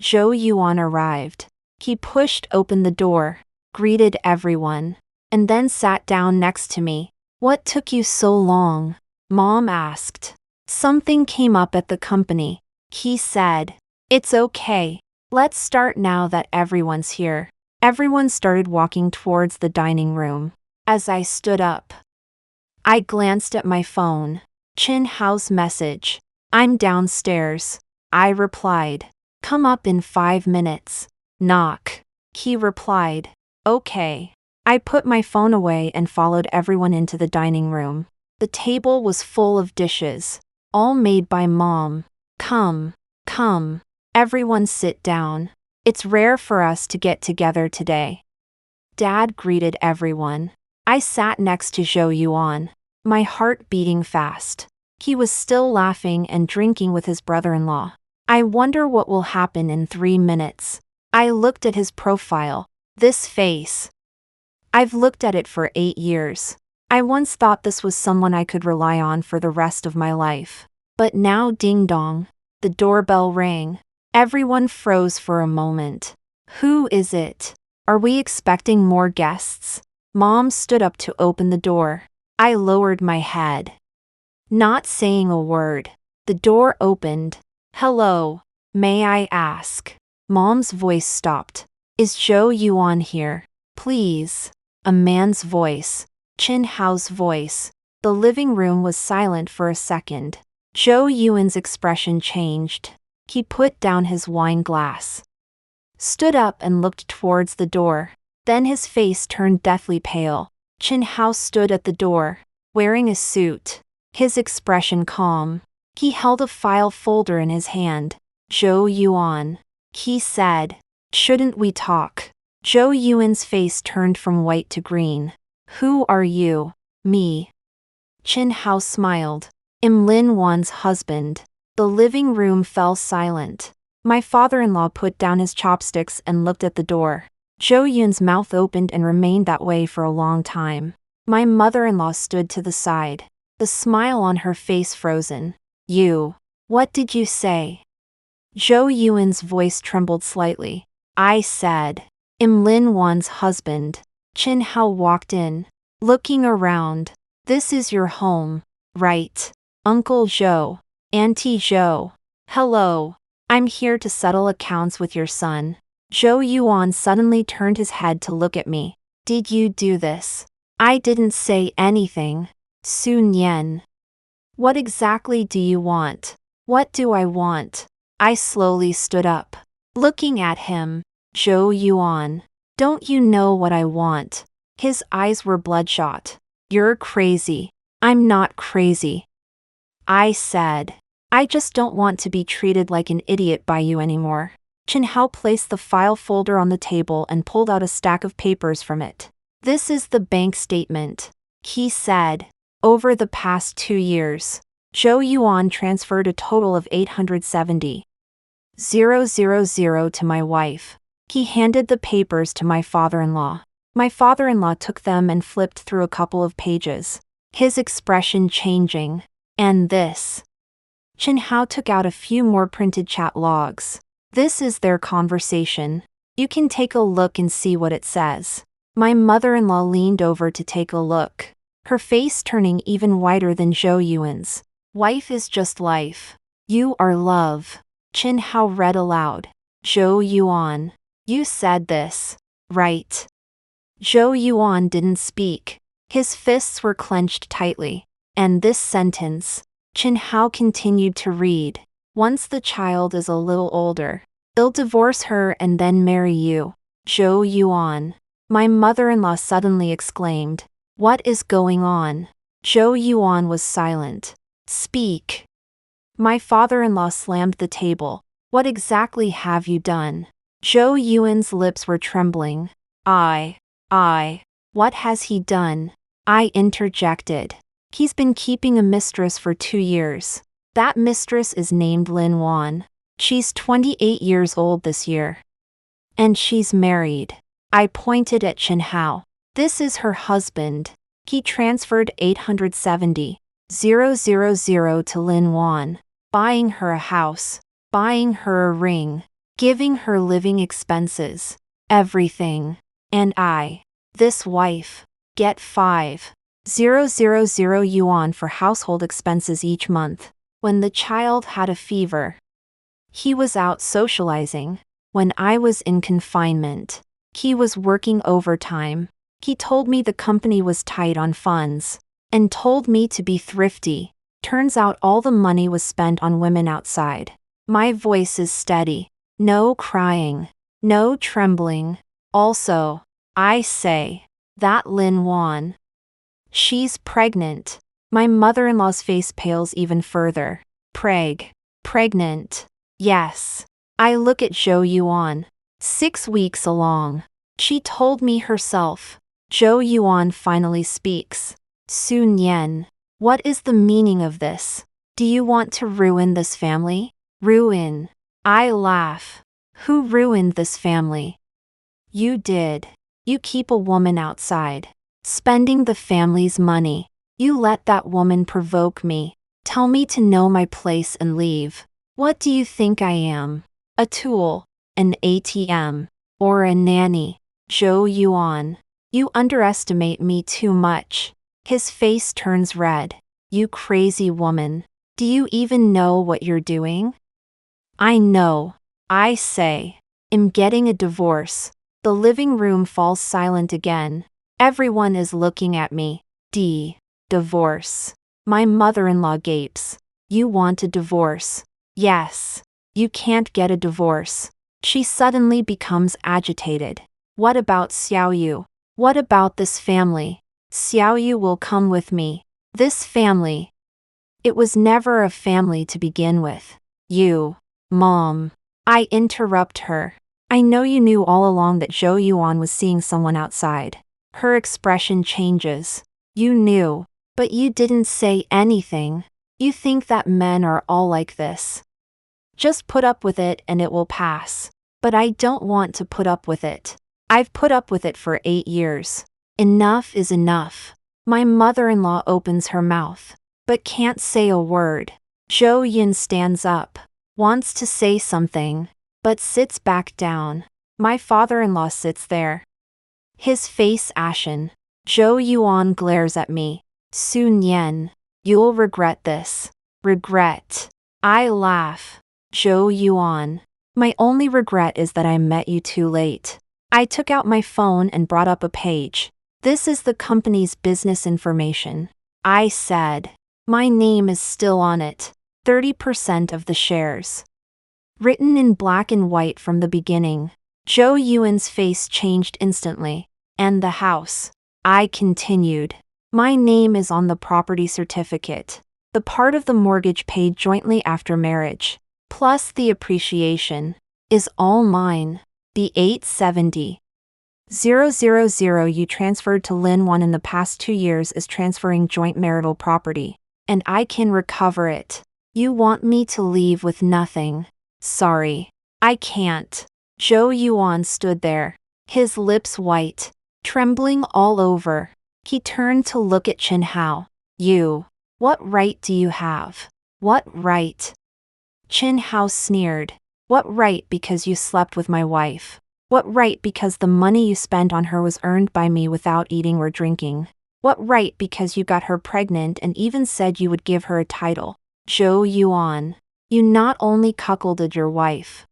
Zhou Yuan arrived. He pushed open the door, greeted everyone, and then sat down next to me. What took you so long? Mom asked. Something came up at the company, he said. It's okay. Let's start now that everyone's here. Everyone started walking towards the dining room. As I stood up, I glanced at my phone. Chin Hao's message. I'm downstairs. I replied. Come up in 5 minutes. Knock. He replied. Okay. I put my phone away and followed everyone into the dining room. The table was full of dishes, all made by Mom. Come. Everyone sit down. It's rare for us to get together today. Dad greeted everyone. I sat next to Zhou Yuan, my heart beating fast. He was still laughing and drinking with his brother-in-law. I wonder what will happen in 3 minutes. I looked at his profile. This face. I've looked at it for 8 years. I once thought this was someone I could rely on for the rest of my life. But now ding dong. The doorbell rang. Everyone froze for a moment. Who is it? Are we expecting more guests? Mom stood up to open the door. I lowered my head. Not saying a word. The door opened. Hello. May I ask? Mom's voice stopped. Is Zhou Yuan here? Please. A man's voice. Chin Hao's voice. The living room was silent for a second. Zhou Yuan's expression changed. He put down his wine glass, stood up and looked towards the door. Then his face turned deathly pale. Chin Hao stood at the door, wearing a suit, his expression calm. He held a file folder in his hand. Zhou Yuan, he said. Shouldn't we talk? Zhou Yuan's face turned from white to green. Who are you? Me. Chin Hao smiled. I'm Lin Wan's husband. The living room fell silent. My father-in-law put down his chopsticks and looked at the door. Zhou Yuan's mouth opened and remained that way for a long time. My mother-in-law stood to the side, the smile on her face frozen. You. What did you say? Zhou Yuan's voice trembled slightly. I said, I'm Lin Wan's husband. Chin Hao walked in, looking around. This is your home, right? Uncle Zhou. Auntie Zhou. Hello. I'm here to settle accounts with your son. Zhou Yuan suddenly turned his head to look at me. Did you do this? I didn't say anything. Sun Yan. What exactly do you want? What do I want? I slowly stood up, looking at him. Zhou Yuan. Don't you know what I want? His eyes were bloodshot. You're crazy. I'm not crazy. I said. I just don't want to be treated like an idiot by you anymore. Chin Hao placed the file folder on the table and pulled out a stack of papers from it. This is the bank statement, he said. Over the past 2 years, Zhou Yuan transferred a total of 870,000 to my wife. He handed the papers to my father-in-law. My father-in-law took them and flipped through a couple of pages, his expression changing. And this. Chin Hao took out a few more printed chat logs. This is their conversation. You can take a look and see what it says. My mother-in-law leaned over to take a look, her face turning even whiter than Zhou Yuan's. Wife is just life. You are love. Chin Hao read aloud. Zhou Yuan. You said this, right? Zhou Yuan didn't speak. His fists were clenched tightly. And this sentence. Chin Hao continued to read. Once the child is a little older, they'll divorce her and then marry you. Zhou Yuan. My mother-in-law suddenly exclaimed. What is going on? Zhou Yuan was silent. Speak. My father-in-law slammed the table. What exactly have you done? Zhou Yuan's lips were trembling. What has he done? I interjected. He's been keeping a mistress for 2 years. That mistress is named Lin Wan. She's 28 years old this year. And she's married. I pointed at Chin Hao. This is her husband. He transferred 870,000 to Lin Wan, buying her a house, buying her a ring, giving her living expenses, everything. And I, this wife, Get 5,000 yuan for household expenses each month. When the child had a fever, he was out socializing. When I was in confinement, he was working overtime. He told me the company was tight on funds and told me to be thrifty. Turns out all the money was spent on women outside. My voice is steady. No crying. No trembling. Also, I say, that Lin Wan. She's pregnant. My mother-in-law's face pales even further. Pregnant. Yes. I look at Zhou Yuan. 6 weeks along. She told me herself. Zhou Yuan finally speaks. Su Nian. What is the meaning of this? Do you want to ruin this family? Ruin. I laugh. Who ruined this family? You did. You keep a woman outside, spending the family's money. You let that woman provoke me, tell me to know my place and leave. What do you think I am? A tool, an ATM, or a nanny? Zhou Yuan. You underestimate me too much. His face turns red. You crazy woman. Do you even know what you're doing? I know. I say. I'm getting a divorce. The living room falls silent again. Everyone is looking at me. Divorce. My mother-in-law gapes. You want a divorce? Yes. You can't get a divorce. She suddenly becomes agitated. What about Xiaoyu? What about this family? Xiaoyu will come with me. This family. It was never a family to begin with. You, Mom. I interrupt her. I know you knew all along that Zhou Yuan was seeing someone outside. Her expression changes. You knew, but you didn't say anything. You think that men are all like this. Just put up with it and it will pass. But I don't want to put up with it. I've put up with it for 8 years. Enough is enough. My mother-in-law opens her mouth, but can't say a word. Zhou Yin stands up, wants to say something, but sits back down. My father-in-law sits there. His face ashen. Zhou Yuan glares at me. Su Nian. You'll regret this. Regret. I laugh. Zhou Yuan. My only regret is that I met you too late. I took out my phone and brought up a page. This is the company's business information. I said. My name is still on it. 30% of the shares. Written in black and white from the beginning. Zhou Yuan's face changed instantly. And the house. I continued. My name is on the property certificate. The part of the mortgage paid jointly after marriage, plus the appreciation, is all mine. The 870,000 you transferred to Lin Wan in the past 2 years is transferring joint marital property, and I can recover it. You want me to leave with nothing? Sorry. I can't. Zhou Yuan stood there, his lips white, trembling all over. He turned to look at Chen Hao. You. What right do you have? What right? Chen Hao sneered. What right because you slept with my wife? What right because the money you spent on her was earned by me without eating or drinking? What right because you got her pregnant and even said you would give her a title? Zhou Yuan. You not only cuckolded your wife,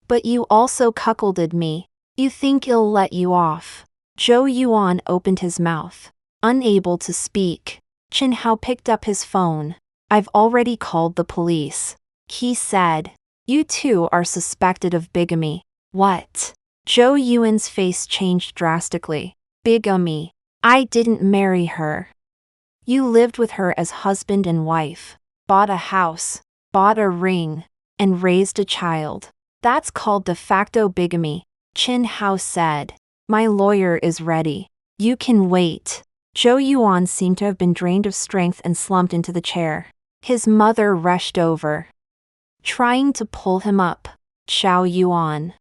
but you also cuckolded me. You think I'll let you off? Zhou Yuan opened his mouth, unable to speak. Chen Hao picked up his phone. I've already called the police. He said. You two are suspected of bigamy. What? Zhou Yuan's face changed drastically. Bigamy. I didn't marry her. You lived with her as husband and wife, bought a house, bought a ring, and raised a child. That's called de facto bigamy, Chen Hao said. My lawyer is ready. You can wait. Zhou Yuan seemed to have been drained of strength and slumped into the chair. His mother rushed over, trying to pull him up. Xiao Yuan.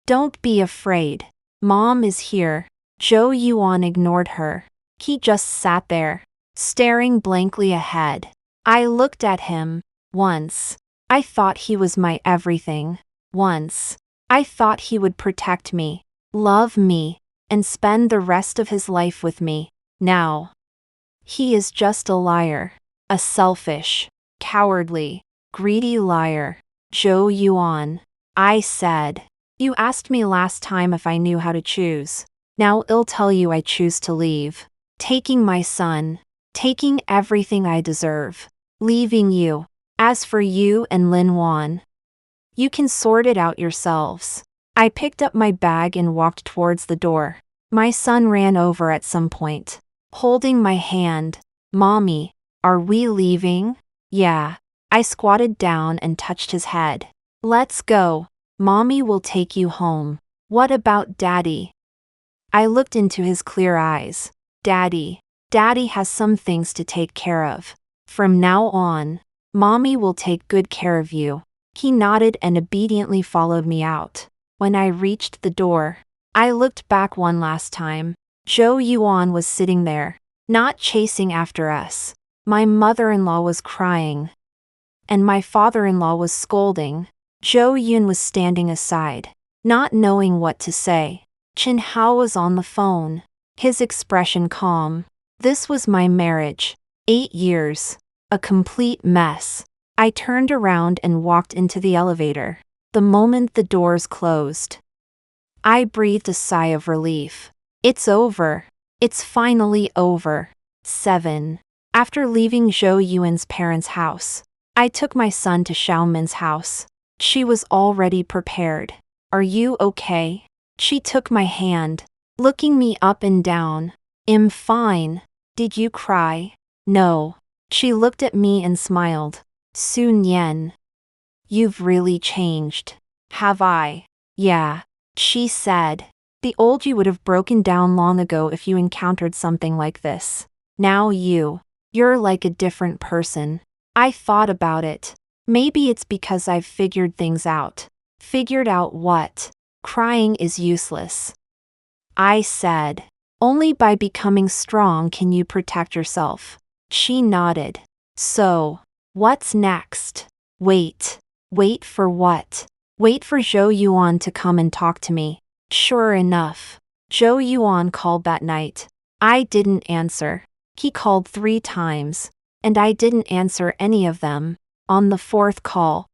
Don't be afraid. Mom is here. Zhou Yuan ignored her. He just sat there, staring blankly ahead. I looked at him. Once, I thought he was my everything. Once, I thought he would protect me, love me, and spend the rest of his life with me. Now. He is just a liar. A selfish, cowardly, greedy liar. Zhou Yuan. I said. You asked me last time if I knew how to choose. Now I'll tell you I choose to leave. Taking my son. Taking everything I deserve. Leaving you. As for you and Lin Wan, you can sort it out yourselves. I picked up my bag and walked towards the door. My son ran over at some point, holding my hand. Mommy, are we leaving? Yeah. I squatted down and touched his head. Let's go. Mommy will take you home. What about Daddy? I looked into his clear eyes. Daddy has some things to take care of. From now on, Mommy will take good care of you. He nodded and obediently followed me out. When I reached the door, I looked back one last time. Zhou Yuan was sitting there, not chasing after us. My mother-in-law was crying, and my father-in-law was scolding. Zhou Yun was standing aside, not knowing what to say. Chen Hao was on the phone, his expression calm. This was my marriage. 8 years. A complete mess. I turned around and walked into the elevator. The moment the doors closed, I breathed a sigh of relief. It's over. It's finally over. 7. After leaving Zhou Yuan's parents' house, I took my son to Xiaomin's house. She was already prepared. Are you okay? She took my hand, looking me up and down. I'm fine. Did you cry? No. She looked at me and smiled. Sun Yan. You've really changed. Have I? Yeah. She said. The old you would have broken down long ago if you encountered something like this. Now you're like a different person. I thought about it. Maybe it's because I've figured things out. Figured out what? Crying is useless. I said. Only by becoming strong can you protect yourself. She nodded. So, what's next? Wait for what? Wait for Zhou Yuan to come and talk to me. Sure enough, Zhou Yuan called that night. I didn't answer. He called 3 times, and I didn't answer any of them. On the 4th call,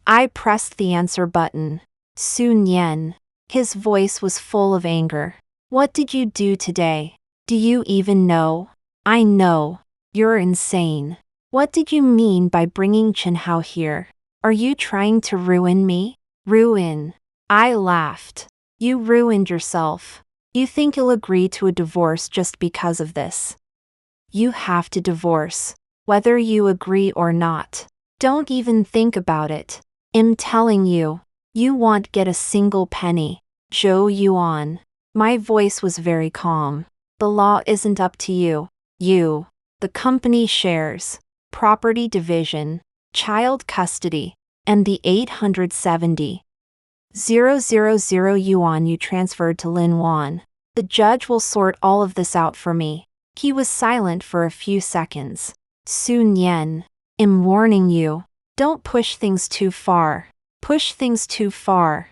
I pressed the answer button. Sun Yan. His voice was full of anger. What did you do today? Do you even know? I know. You're insane. What did you mean by bringing Chen Hao here? Are you trying to ruin me? Ruin? I laughed. You ruined yourself. You think you'll agree to a divorce just because of this? You have to divorce, whether you agree or not. Don't even think about it. I'm telling you, you won't get a single penny. Zhou Yuan. My voice was very calm. The law isn't up to you. The company shares, property division, child custody, and the 870,000 yuan you transferred to Lin Wan. The judge will sort all of this out for me. He was silent for a few seconds. Sun Yan. I'm warning you. Don't push things too far. Push things too far.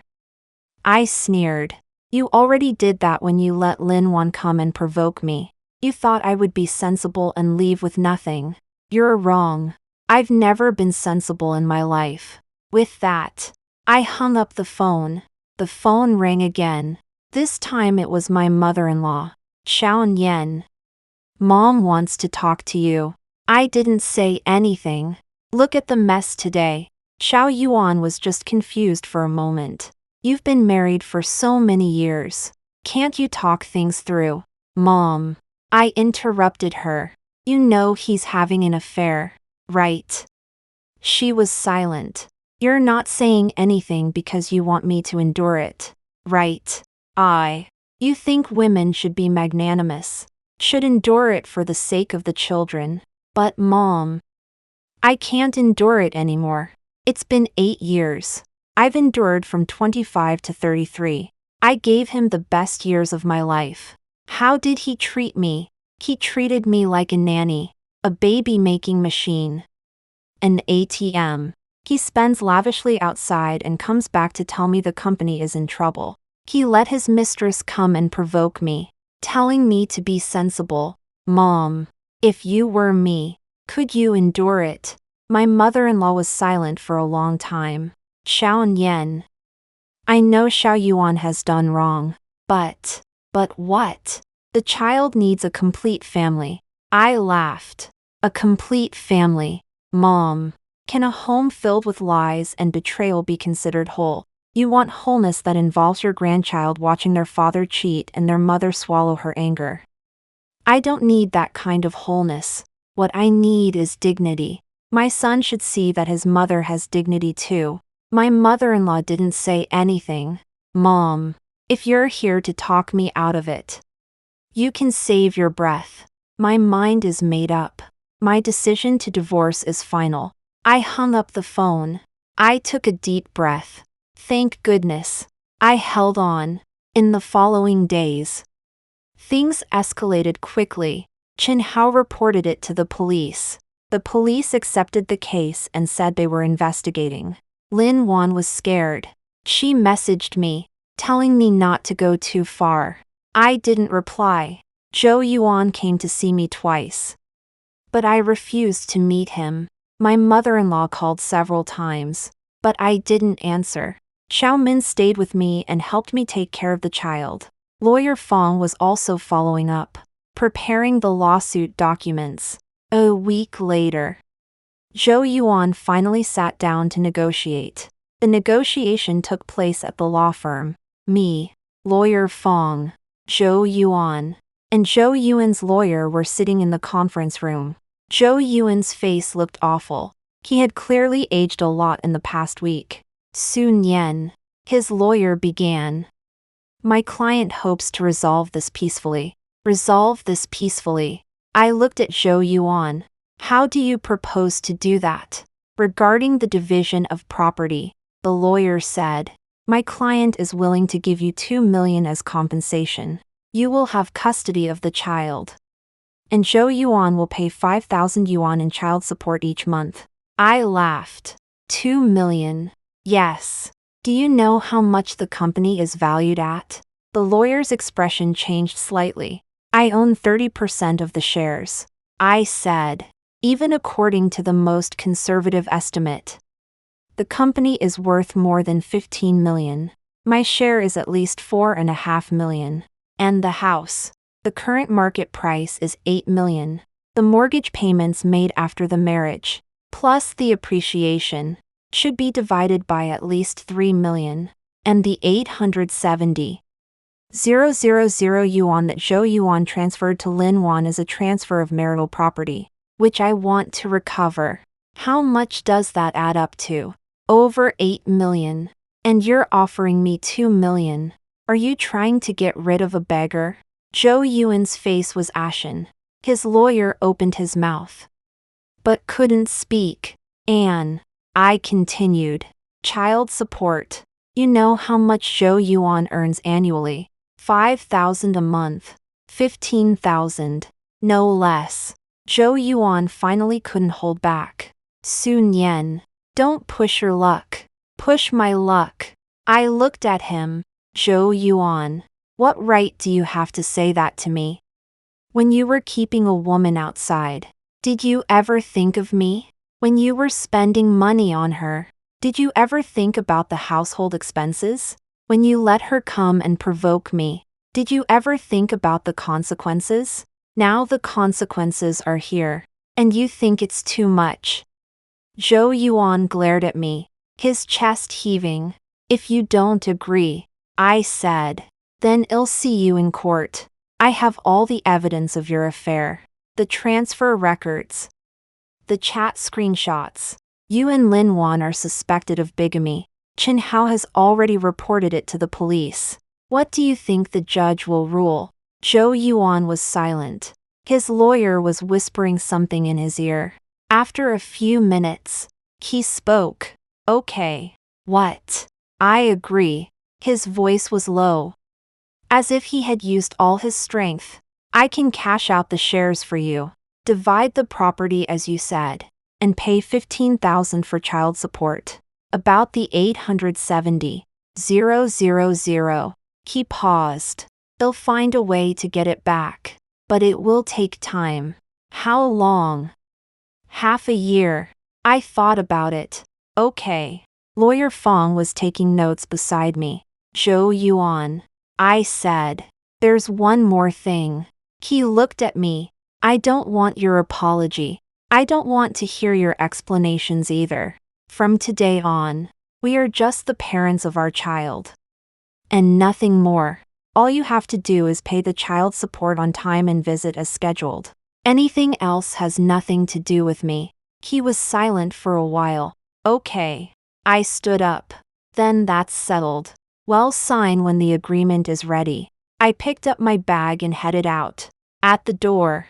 I sneered. You already did that when you let Lin Wan come and provoke me. You thought I would be sensible and leave with nothing. You're wrong. I've never been sensible in my life. With that, I hung up the phone. The phone rang again. This time it was my mother-in-law, Xiao Yan. Mom wants to talk to you. I didn't say anything. Look at the mess today. Xiao Yuan was just confused for a moment. You've been married for so many years. Can't you talk things through? Mom. I interrupted her. You know he's having an affair, right? She was silent. You're not saying anything because you want me to endure it, right? You think women should be magnanimous, should endure it for the sake of the children. But Mom, I can't endure it anymore. It's been 8 years. I've endured from 25 to 33. I gave him the best years of my life. How did he treat me? He treated me like a nanny, a baby-making machine, an ATM. He spends lavishly outside and comes back to tell me the company is in trouble. He let his mistress come and provoke me, telling me to be sensible. Mom, if you were me, could you endure it? My mother-in-law was silent for a long time. Xiao Nian. I know Xiao Yuan has done wrong. But what? The child needs a complete family. I laughed. A complete family. Mom, can a home filled with lies and betrayal be considered whole? You want wholeness that involves your grandchild watching their father cheat and their mother swallow her anger. I don't need that kind of wholeness. What I need is dignity. My son should see that his mother has dignity too. My mother-in-law didn't say anything. Mom, if you're here to talk me out of it, you can save your breath. My mind is made up. My decision to divorce is final. I hung up the phone. I took a deep breath. Thank goodness. I held on. In the following days, things escalated quickly. Chen Hao reported it to the police. The police accepted the case and said they were investigating. Lin Wan was scared. She messaged me, telling me not to go too far. I didn't reply. Zhou Yuan came to see me twice, but I refused to meet him. My mother-in-law called several times, but I didn't answer. Xiao Min stayed with me and helped me take care of the child. Lawyer Fong was also following up, preparing the lawsuit documents. A week later, Zhou Yuan finally sat down to negotiate. The negotiation took place at the law firm. Me, Lawyer Fong, Zhou Yuan, and Zhou Yuan's lawyer were sitting in the conference room. Zhou Yuan's face looked awful. He had clearly aged a lot in the past week. Su Nian, his lawyer, began. My client hopes to resolve this peacefully. Resolve this peacefully. I looked at Zhou Yuan. How do you propose to do that? Regarding the division of property, the lawyer said, my client is willing to give you 2 million as compensation. You will have custody of the child. And Zhou Yuan will pay 5,000 yuan in child support each month. I laughed. 2 million. Yes. Do you know how much the company is valued at? The lawyer's expression changed slightly. I own 30% of the shares. I said, even according to the most conservative estimate, the company is worth more than 15 million. My share is at least 4.5 million. And the house. The current market price is 8 million. The mortgage payments made after the marriage, plus the appreciation, should be divided by at least 3 million. And the 870,000 yuan that Zhou Yuan transferred to Lin Wan is a transfer of marital property, which I want to recover. How much does that add up to? Over 8 million. And you're offering me 2 million. Are you trying to get rid of a beggar? Zhou Yuan's face was ashen. His lawyer opened his mouth, but couldn't speak. Anne, I continued. Child support. You know how much Zhou Yuan earns annually? 5,000 a month. 15,000. No less. Zhou Yuan finally couldn't hold back. Su Nian, don't push your luck. Push my luck. I looked at him. Zhou Yuan, what right do you have to say that to me? When you were keeping a woman outside, did you ever think of me? When you were spending money on her, did you ever think about the household expenses? When you let her come and provoke me, did you ever think about the consequences? Now the consequences are here, and you think it's too much. Zhou Yuan glared at me, his chest heaving. If you don't agree, I said, then I'll see you in court. I have all the evidence of your affair. The transfer records. The chat screenshots. You and Lin Wan are suspected of bigamy. Chen Hao has already reported it to the police. What do you think the judge will rule? Zhou Yuan was silent. His lawyer was whispering something in his ear. After a few minutes, he spoke. Okay. What? I agree. His voice was low, as if he had used all his strength. I can cash out the shares for you. Divide the property as you said, and pay 15,000 for child support. About the 870,000 He paused. They'll find a way to get it back. But it will take time. How long? Half a year. I thought about it. Okay. Lawyer Fong was taking notes beside me. Zhou Yuan. I said. There's one more thing. He looked at me. I don't want your apology. I don't want to hear your explanations either. From today on, we are just the parents of our child. And nothing more. All you have to do is pay the child support on time and visit as scheduled. Anything else has nothing to do with me. He was silent for a while. Okay. I stood up. Then that's settled. Well, sign when the agreement is ready. I picked up my bag and headed out. At the door,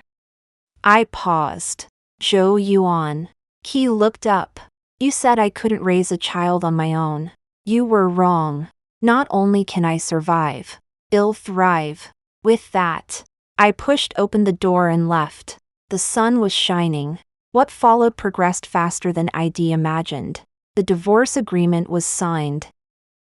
I paused. Zhou Yuan. He looked up. You said I couldn't raise a child on my own. You were wrong. Not only can I survive, I'll thrive. With that, I pushed open the door and left. The sun was shining. What followed progressed faster than I'd imagined. The divorce agreement was signed,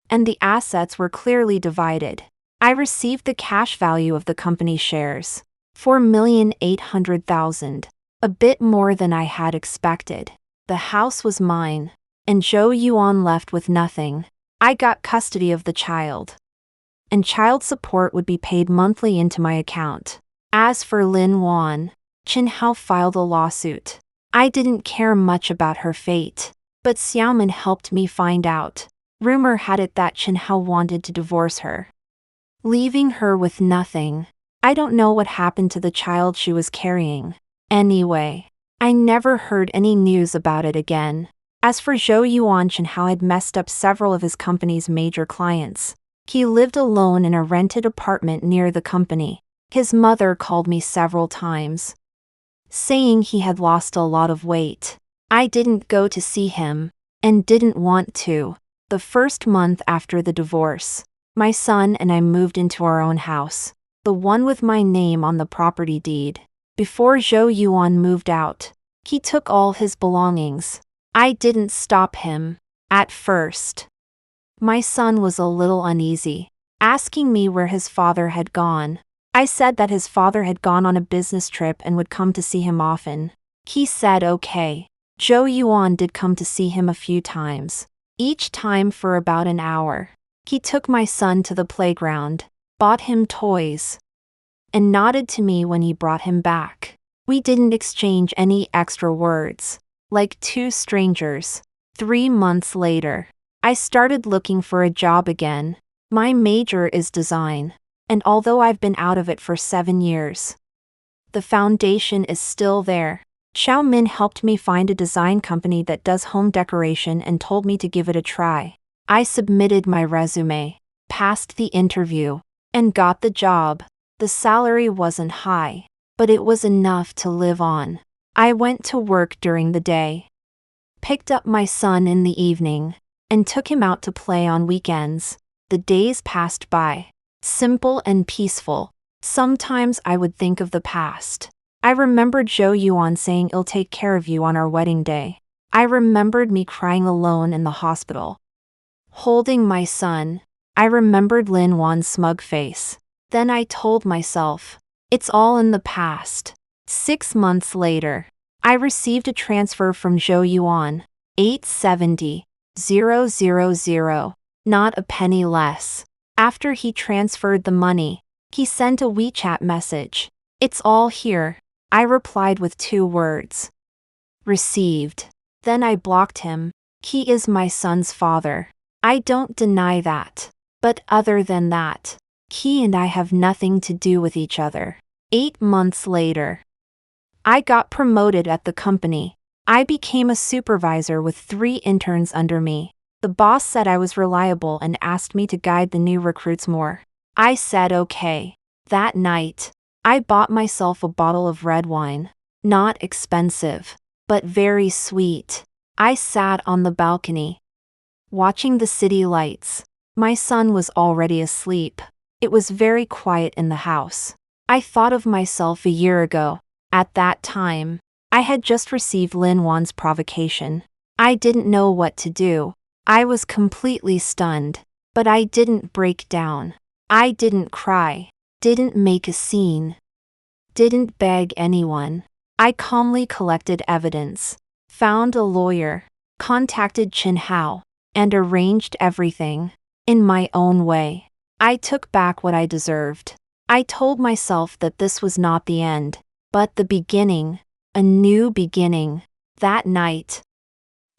and the assets were clearly divided. I received the cash value of the company shares, 4,800,000, a bit more than I had expected. The house was mine, and Zhou Yuan left with nothing. I got custody of the child, and child support would be paid monthly into my account. As for Lin Wan, Chen Hao filed a lawsuit. I didn't care much about her fate, but Xiaomin helped me find out. Rumor had it that Chen Hao wanted to divorce her, leaving her with nothing. I don't know what happened to the child she was carrying. Anyway, I never heard any news about it again. As for Zhou Yuan, Chen Hao had messed up several of his company's major clients. He lived alone in a rented apartment near the company. His mother called me several times, saying he had lost a lot of weight. I didn't go to see him, and didn't want to. The first month after the divorce, my son and I moved into our own house, the one with my name on the property deed. Before Zhou Yuan moved out, he took all his belongings. I didn't stop him. At first, my son was a little uneasy, asking me where his father had gone. I said that his father had gone on a business trip and would come to see him often. He said okay. Zhou Yuan did come to see him a few times, each time for about an hour. He took my son to the playground, bought him toys, and nodded to me when he brought him back. We didn't exchange any extra words, like two strangers. 3 months later, I started looking for a job again. My major is design, and although I've been out of it for 7 years, the foundation is still there. Xiao Min helped me find a design company that does home decoration and told me to give it a try. I submitted my resume, passed the interview, and got the job. The salary wasn't high, but it was enough to live on. I went to work during the day, picked up my son in the evening, and took him out to play on weekends. The days passed by, simple and peaceful. Sometimes I would think of the past. I remembered Zhou Yuan saying he'll take care of you on our wedding day. I remembered me crying alone in the hospital, holding my son. I remembered Lin Wan's smug face. Then I told myself, it's all in the past. 6 months later, I received a transfer from Zhou Yuan, 870,000, not a penny less. After he transferred the money, he sent a WeChat message. It's all here. I replied with 2 words. Received. Then I blocked him. He is my son's father. I don't deny that. But other than that, he and I have nothing to do with each other. 8 months later, I got promoted at the company. I became a supervisor with 3 interns under me. The boss said I was reliable and asked me to guide the new recruits more. I said okay. That night, I bought myself a bottle of red wine. Not expensive, but very sweet. I sat on the balcony, watching the city lights. My son was already asleep. It was very quiet in the house. I thought of myself a year ago. At that time, I had just received Lin Wan's provocation. I didn't know what to do. I was completely stunned, but I didn't break down. I didn't cry, didn't make a scene, didn't beg anyone. I calmly collected evidence, found a lawyer, contacted Chin Hao, and arranged everything. In my own way. I took back what I deserved. I told myself that this was not the end, but the beginning, a new beginning. That night,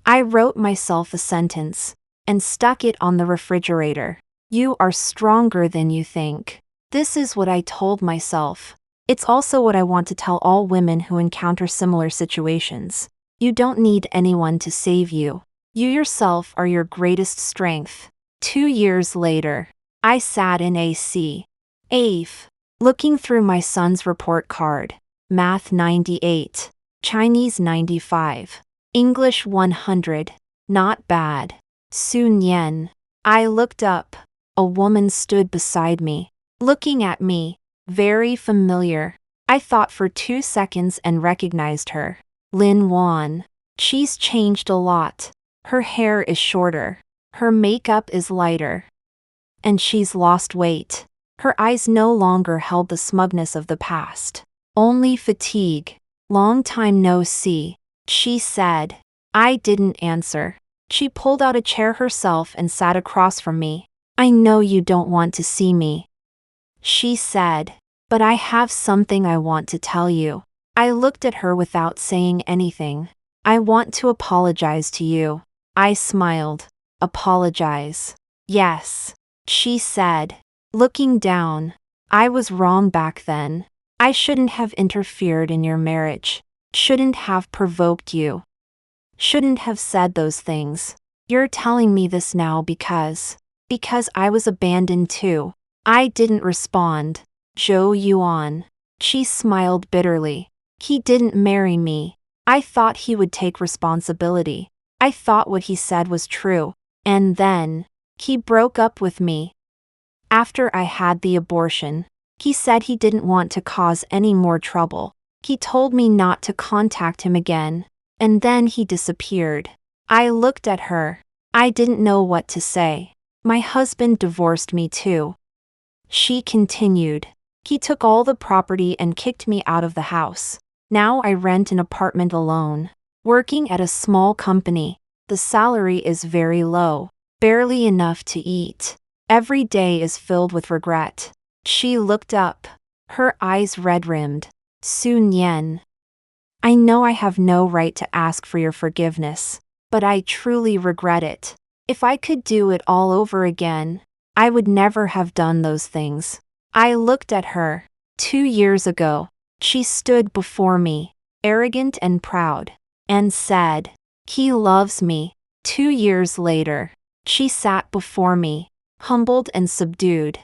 I wrote myself a sentence and stuck it on the refrigerator. You are stronger than you think. This is what I told myself. It's also what I want to tell all women who encounter similar situations. You don't need anyone to save you. You yourself are your greatest strength. 2 years later, I sat in AC. AIF, looking through my son's report card. Math 98, Chinese 95, English 100, not bad. Sun Yen. I looked up. A woman stood beside me, looking at me, very familiar. I thought for 2 seconds and recognized her. Lin Wan. She's changed a lot. Her hair is shorter. Her makeup is lighter. And she's lost weight. Her eyes no longer held the smugness of the past. Only fatigue. Long time no see, she said. I didn't answer. She pulled out a chair herself and sat across from me. I know you don't want to see me, she said, but I have something I want to tell you. I looked at her without saying anything. I want to apologize to you. I smiled. Apologize. Yes, she said, looking down. I was wrong back then. I shouldn't have interfered in your marriage. Shouldn't have provoked you. Shouldn't have said those things. You're telling me this now because I was abandoned too. I didn't respond. Zhou Yuan. She smiled bitterly. He didn't marry me. I thought he would take responsibility. I thought what he said was true. And then, he broke up with me. After I had the abortion, he said he didn't want to cause any more trouble. He told me not to contact him again. And then he disappeared. I looked at her. I didn't know what to say. My husband divorced me too. She continued. He took all the property and kicked me out of the house. Now I rent an apartment alone. Working at a small company. The salary is very low. Barely enough to eat. Every day is filled with regret. She looked up. Her eyes red-rimmed. Sun Yen. I know I have no right to ask for your forgiveness, but I truly regret it. If I could do it all over again, I would never have done those things. I looked at her. 2 years ago, she stood before me, arrogant and proud, and said, he loves me. 2 years later, she sat before me, humbled and subdued,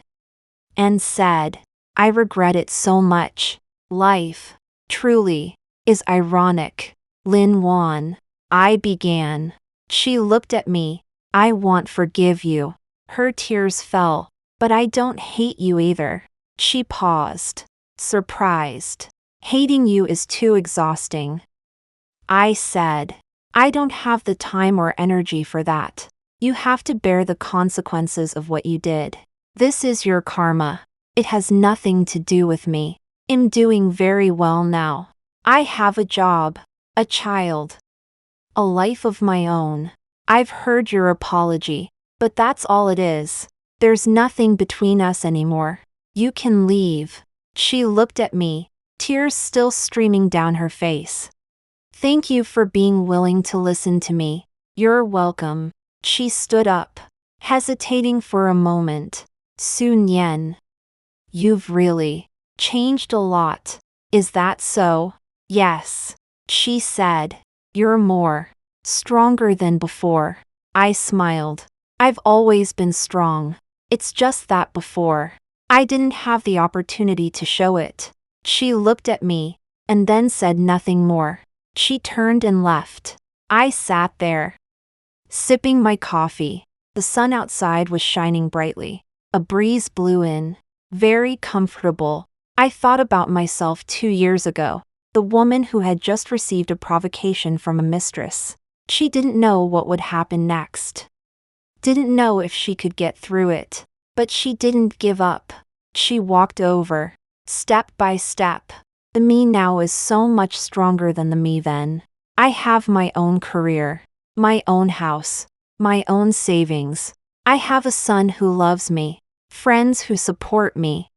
and said, I regret it so much. Life, truly, is ironic. Lin Wan. I began. She looked at me. I won't forgive you. Her tears fell. But I don't hate you either. She paused. Surprised. Hating you is too exhausting. I said, I don't have the time or energy for that. You have to bear the consequences of what you did. This is your karma. It has nothing to do with me. I'm doing very well now. I have a job, a child, a life of my own. I've heard your apology, but that's all it is. There's nothing between us anymore. You can leave. She looked at me, tears still streaming down her face. Thank you for being willing to listen to me. You're welcome. She stood up, hesitating for a moment. Sun Yen. You've really changed a lot. Is that so? Yes, she said. You're more stronger than before. I smiled. I've always been strong. It's just that before, I didn't have the opportunity to show it. She looked at me, and then said nothing more. She turned and left. I sat there, sipping my coffee. The sun outside was shining brightly. A breeze blew in. Very comfortable. I thought about myself 2 years ago. The woman who had just received a provocation from a mistress. She didn't know what would happen next. Didn't know if she could get through it. But she didn't give up. She walked over, step by step. The me now is so much stronger than the me then. I have my own career, my own house, my own savings. I have a son who loves me, friends who support me,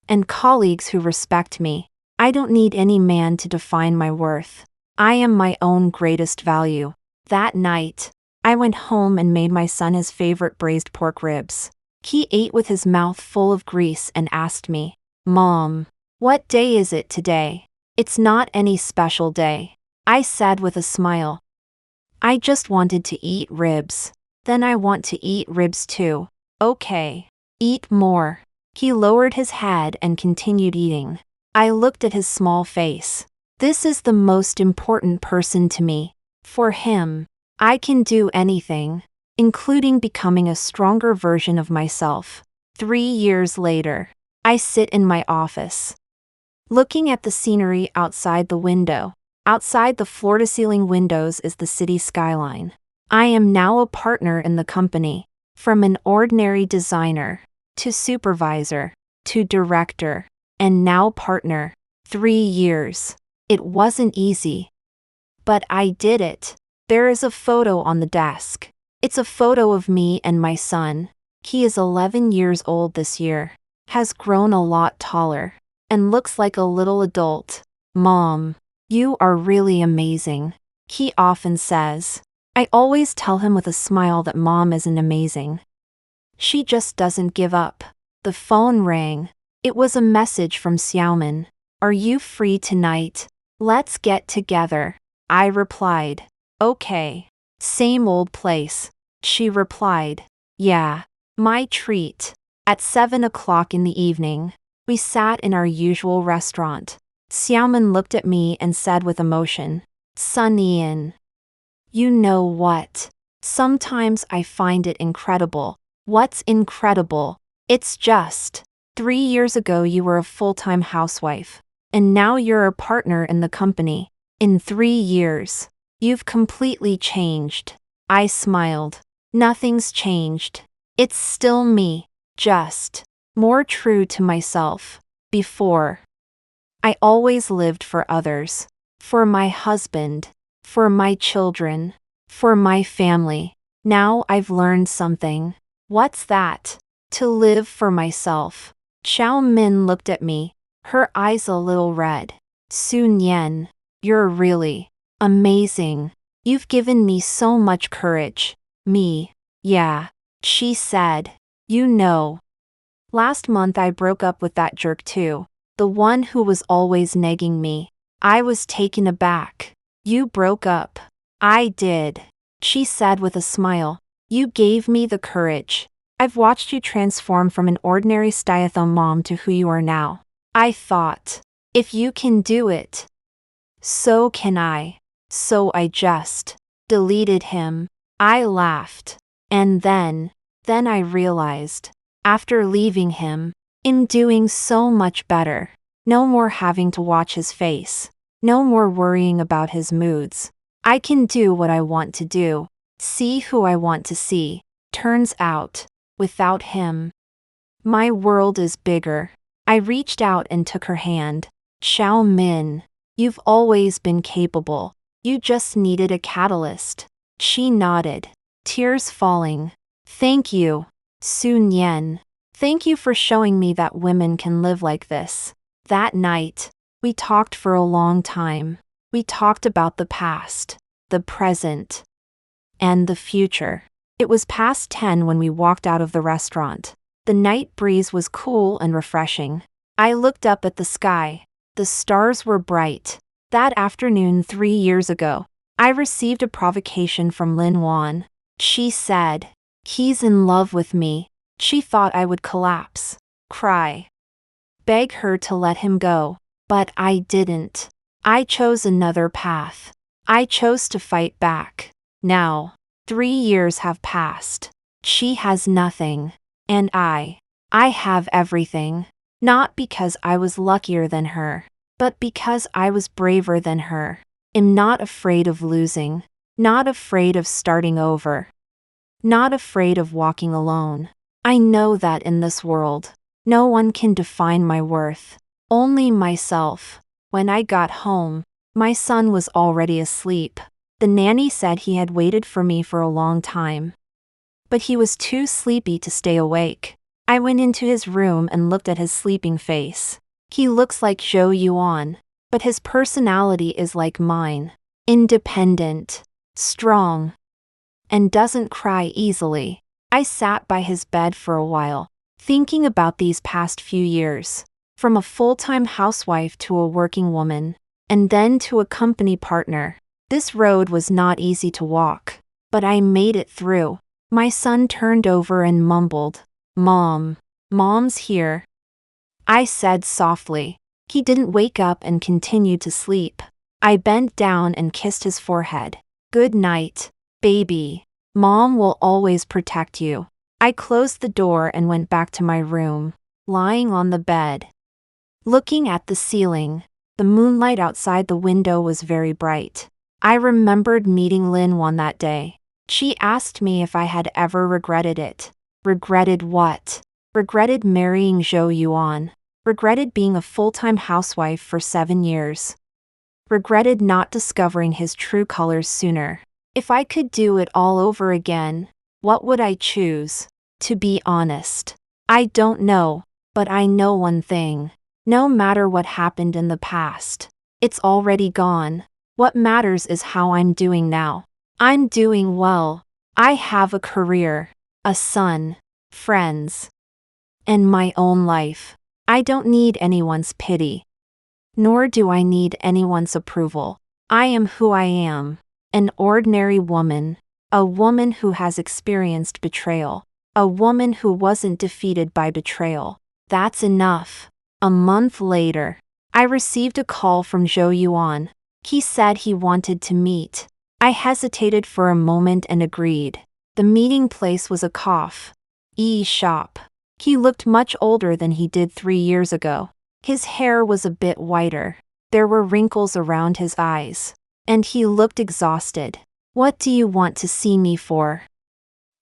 and colleagues who respect me. I don't need any man to define my worth. I am my own greatest value. That night, I went home and made my son his favorite braised pork ribs. He ate with his mouth full of grease and asked me, "Mom, what day is it today?" "It's not any special day," I said with a smile. "I just wanted to eat ribs." "Then I want to eat ribs too." "Okay. Eat more." He lowered his head and continued eating. I looked at his small face. This is the most important person to me. For him, I can do anything, including becoming a stronger version of myself. 3 years later, I sit in my office, looking at the scenery outside the window. Outside the floor-to-ceiling windows is the city skyline. I am now a partner in the company, from an ordinary designer, to supervisor, to director, and now partner. 3 years. It wasn't easy. But I did it. There is a photo on the desk. It's a photo of me and my son. He is 11 years old this year, has grown a lot taller, and looks like a little adult. "Mom, you are really amazing," he often says. I always tell him with a smile that Mom isn't amazing. She just doesn't give up. The phone rang. It was a message from Xiaomin. "Are you free tonight? Let's get together." I replied, "Okay." "Same old place," she replied. "Yeah, my treat." At 7 o'clock in the evening, we sat in our usual restaurant. Xiaomin looked at me and said with emotion, "Son Ian, you know what? Sometimes I find it incredible." "What's incredible?" "It's just, 3 years ago you were a full-time housewife, and now you're a partner in the company. In 3 years, you've completely changed." I smiled. "Nothing's changed. It's still me, just more true to myself. Before, I always lived for others, for my husband, for my children, for my family. Now I've learned something." "What's that?" "To live for myself." Xiao Min looked at me, her eyes a little red. "Sun Yan, you're really amazing. You've given me so much courage." "Me? Yeah," she said. "You know, last month I broke up with that jerk too, the one who was always nagging me." I was taken aback. "You broke up?" "I did," she said with a smile. "You gave me the courage. I've watched you transform from an ordinary stay-at-home mom to who you are now. I thought, if you can do it, so can I. So I just deleted him." I laughed. And then I realized, after leaving him, I'm doing so much better. No more having to watch his face. No more worrying about his moods. I can do what I want to do, see who I want to see. Turns out, without him, my world is bigger. I reached out and took her hand. "Xiao Min, you've always been capable. You just needed a catalyst." She nodded, tears falling. "Thank you, Sun Yan. Thank you for showing me that women can live like this." That night, we talked for a long time. We talked about the past, the present, and the future. It was past 10 when we walked out of the restaurant. The night breeze was cool and refreshing. I looked up at the sky. The stars were bright. That afternoon 3 years ago, I received a provocation from Lin Wan. She said, "He's in love with me." She thought I would collapse, cry, beg her to let him go. But I didn't. I chose another path. I chose to fight back. Now, 3 years have passed. She has nothing. And I have everything. Not because I was luckier than her, but because I was braver than her. I'm not afraid of losing. Not afraid of starting over. Not afraid of walking alone. I know that in this world, no one can define my worth. Only myself. When I got home, my son was already asleep. The nanny said he had waited for me for a long time, but he was too sleepy to stay awake. I went into his room and looked at his sleeping face. He looks like Zhou Yuan, but his personality is like mine. Independent, strong, and doesn't cry easily. I sat by his bed for a while, thinking about these past few years. From a full-time housewife to a working woman, and then to a company partner. This road was not easy to walk, but I made it through. My son turned over and mumbled, "Mom, Mom's here." I said softly. He didn't wake up and continued to sleep. I bent down and kissed his forehead. "Good night, baby. Mom will always protect you." I closed the door and went back to my room, lying on the bed, looking at the ceiling. The moonlight outside the window was very bright. I remembered meeting Lin Wan that day. She asked me if I had ever regretted it. Regretted what? Regretted marrying Zhou Yuan. Regretted being a full-time housewife for 7 years. Regretted not discovering his true colors sooner. If I could do it all over again, what would I choose? To be honest, I don't know, but I know one thing. No matter what happened in the past, it's already gone. What matters is how I'm doing now. I'm doing well. I have a career, a son, friends, and my own life. I don't need anyone's pity. Nor do I need anyone's approval. I am who I am. An ordinary woman. A woman who has experienced betrayal. A woman who wasn't defeated by betrayal. That's enough. A month later, I received a call from Zhou Yuan. He said he wanted to meet. I hesitated for a moment and agreed. The meeting place was a coffee shop. He looked much older than he did 3 years ago. His hair was a bit whiter. There were wrinkles around his eyes. And he looked exhausted. "What do you want to see me for?"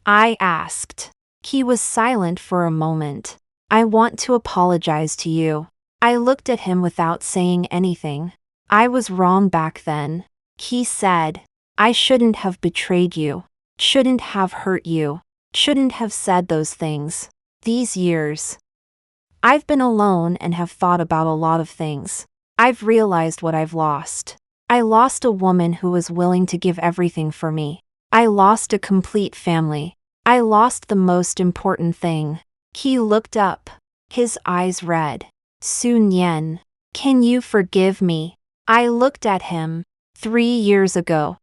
I asked. He was silent for a moment. "I want to apologize to you." I looked at him without saying anything. "I was wrong back then," he said. "I shouldn't have betrayed you. Shouldn't have hurt you. Shouldn't have said those things. These years, I've been alone and have thought about a lot of things. I've realized what I've lost. I lost a woman who was willing to give everything for me. I lost a complete family. I lost the most important thing." He looked up, his eyes red. "Sun Yan, can you forgive me?" I looked at him. 3 years ago,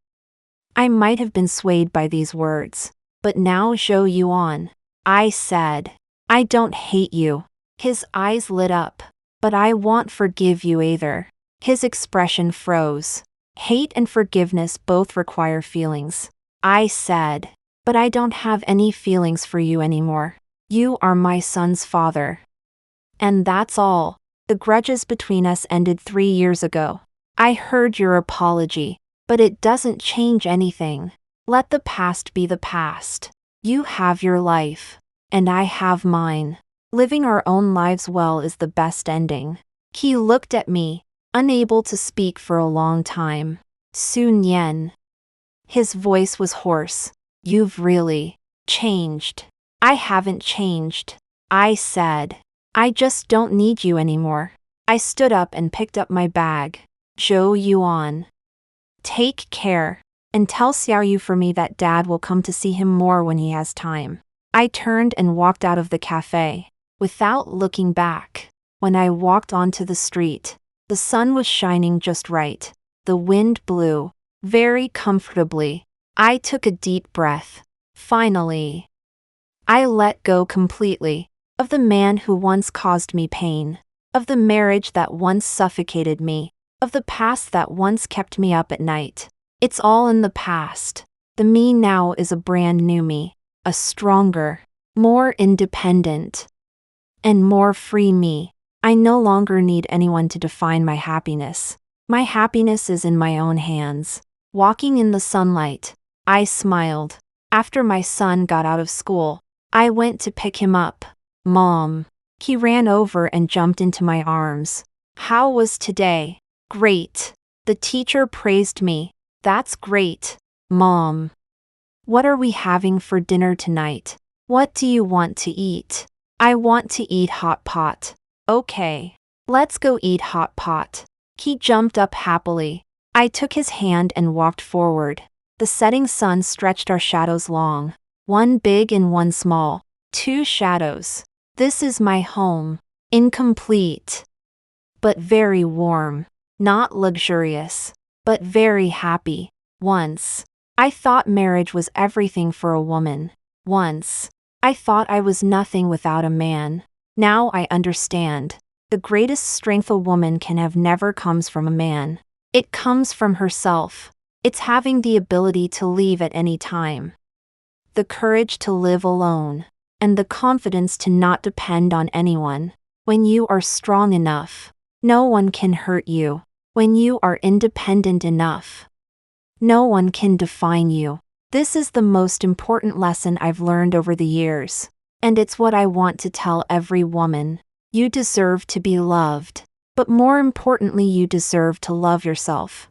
I might have been swayed by these words. But now Zhou Yuan, I said, "I don't hate you." His eyes lit up. "But I won't forgive you either." His expression froze. Hate and forgiveness both require feelings. I said, "But I don't have any feelings for you anymore. You are my son's father. And that's all. The grudges between us ended 3 years ago. I heard your apology, but it doesn't change anything. Let the past be the past. You have your life, and I have mine. Living our own lives well is the best ending." He looked at me, unable to speak for a long time. "Sun Yan." His voice was hoarse. "You've really changed." "I haven't changed," I said. "I just don't need you anymore." I stood up and picked up my bag. "Zhou Yuan, take care, and tell Xiaoyu for me that Dad will come to see him more when he has time." I turned and walked out of the cafe, without looking back. When I walked onto the street, the sun was shining just right. The wind blew, very comfortably. I took a deep breath. Finally, I let go completely of the man who once caused me pain, of the marriage that once suffocated me, of the past that once kept me up at night. It's all in the past. The me now is a brand new me, a stronger, more independent, and more free me. I no longer need anyone to define my happiness. My happiness is in my own hands. Walking in the sunlight, I smiled. After my son got out of school, I went to pick him up. Mom. He ran over and jumped into my arms. How was today? Great. The teacher praised me. That's great, Mom. What are we having for dinner tonight? What do you want to eat? I want to eat hot pot. Okay. Let's go eat hot pot. He jumped up happily. I took his hand and walked forward. The setting sun stretched our shadows long. One big and one small. Two shadows. This is my home. Incomplete. But very warm. Not luxurious. But very happy. Once. I thought marriage was everything for a woman. Once. I thought I was nothing without a man. Now I understand. The greatest strength a woman can have never comes from a man. It comes from herself. It's having the ability to leave at any time. The courage to live alone. And the confidence to not depend on anyone. When you are strong enough, no one can hurt you. When you are independent enough, no one can define you. This is the most important lesson I've learned over the years. And it's what I want to tell every woman. You deserve to be loved. But more importantly, you deserve to love yourself.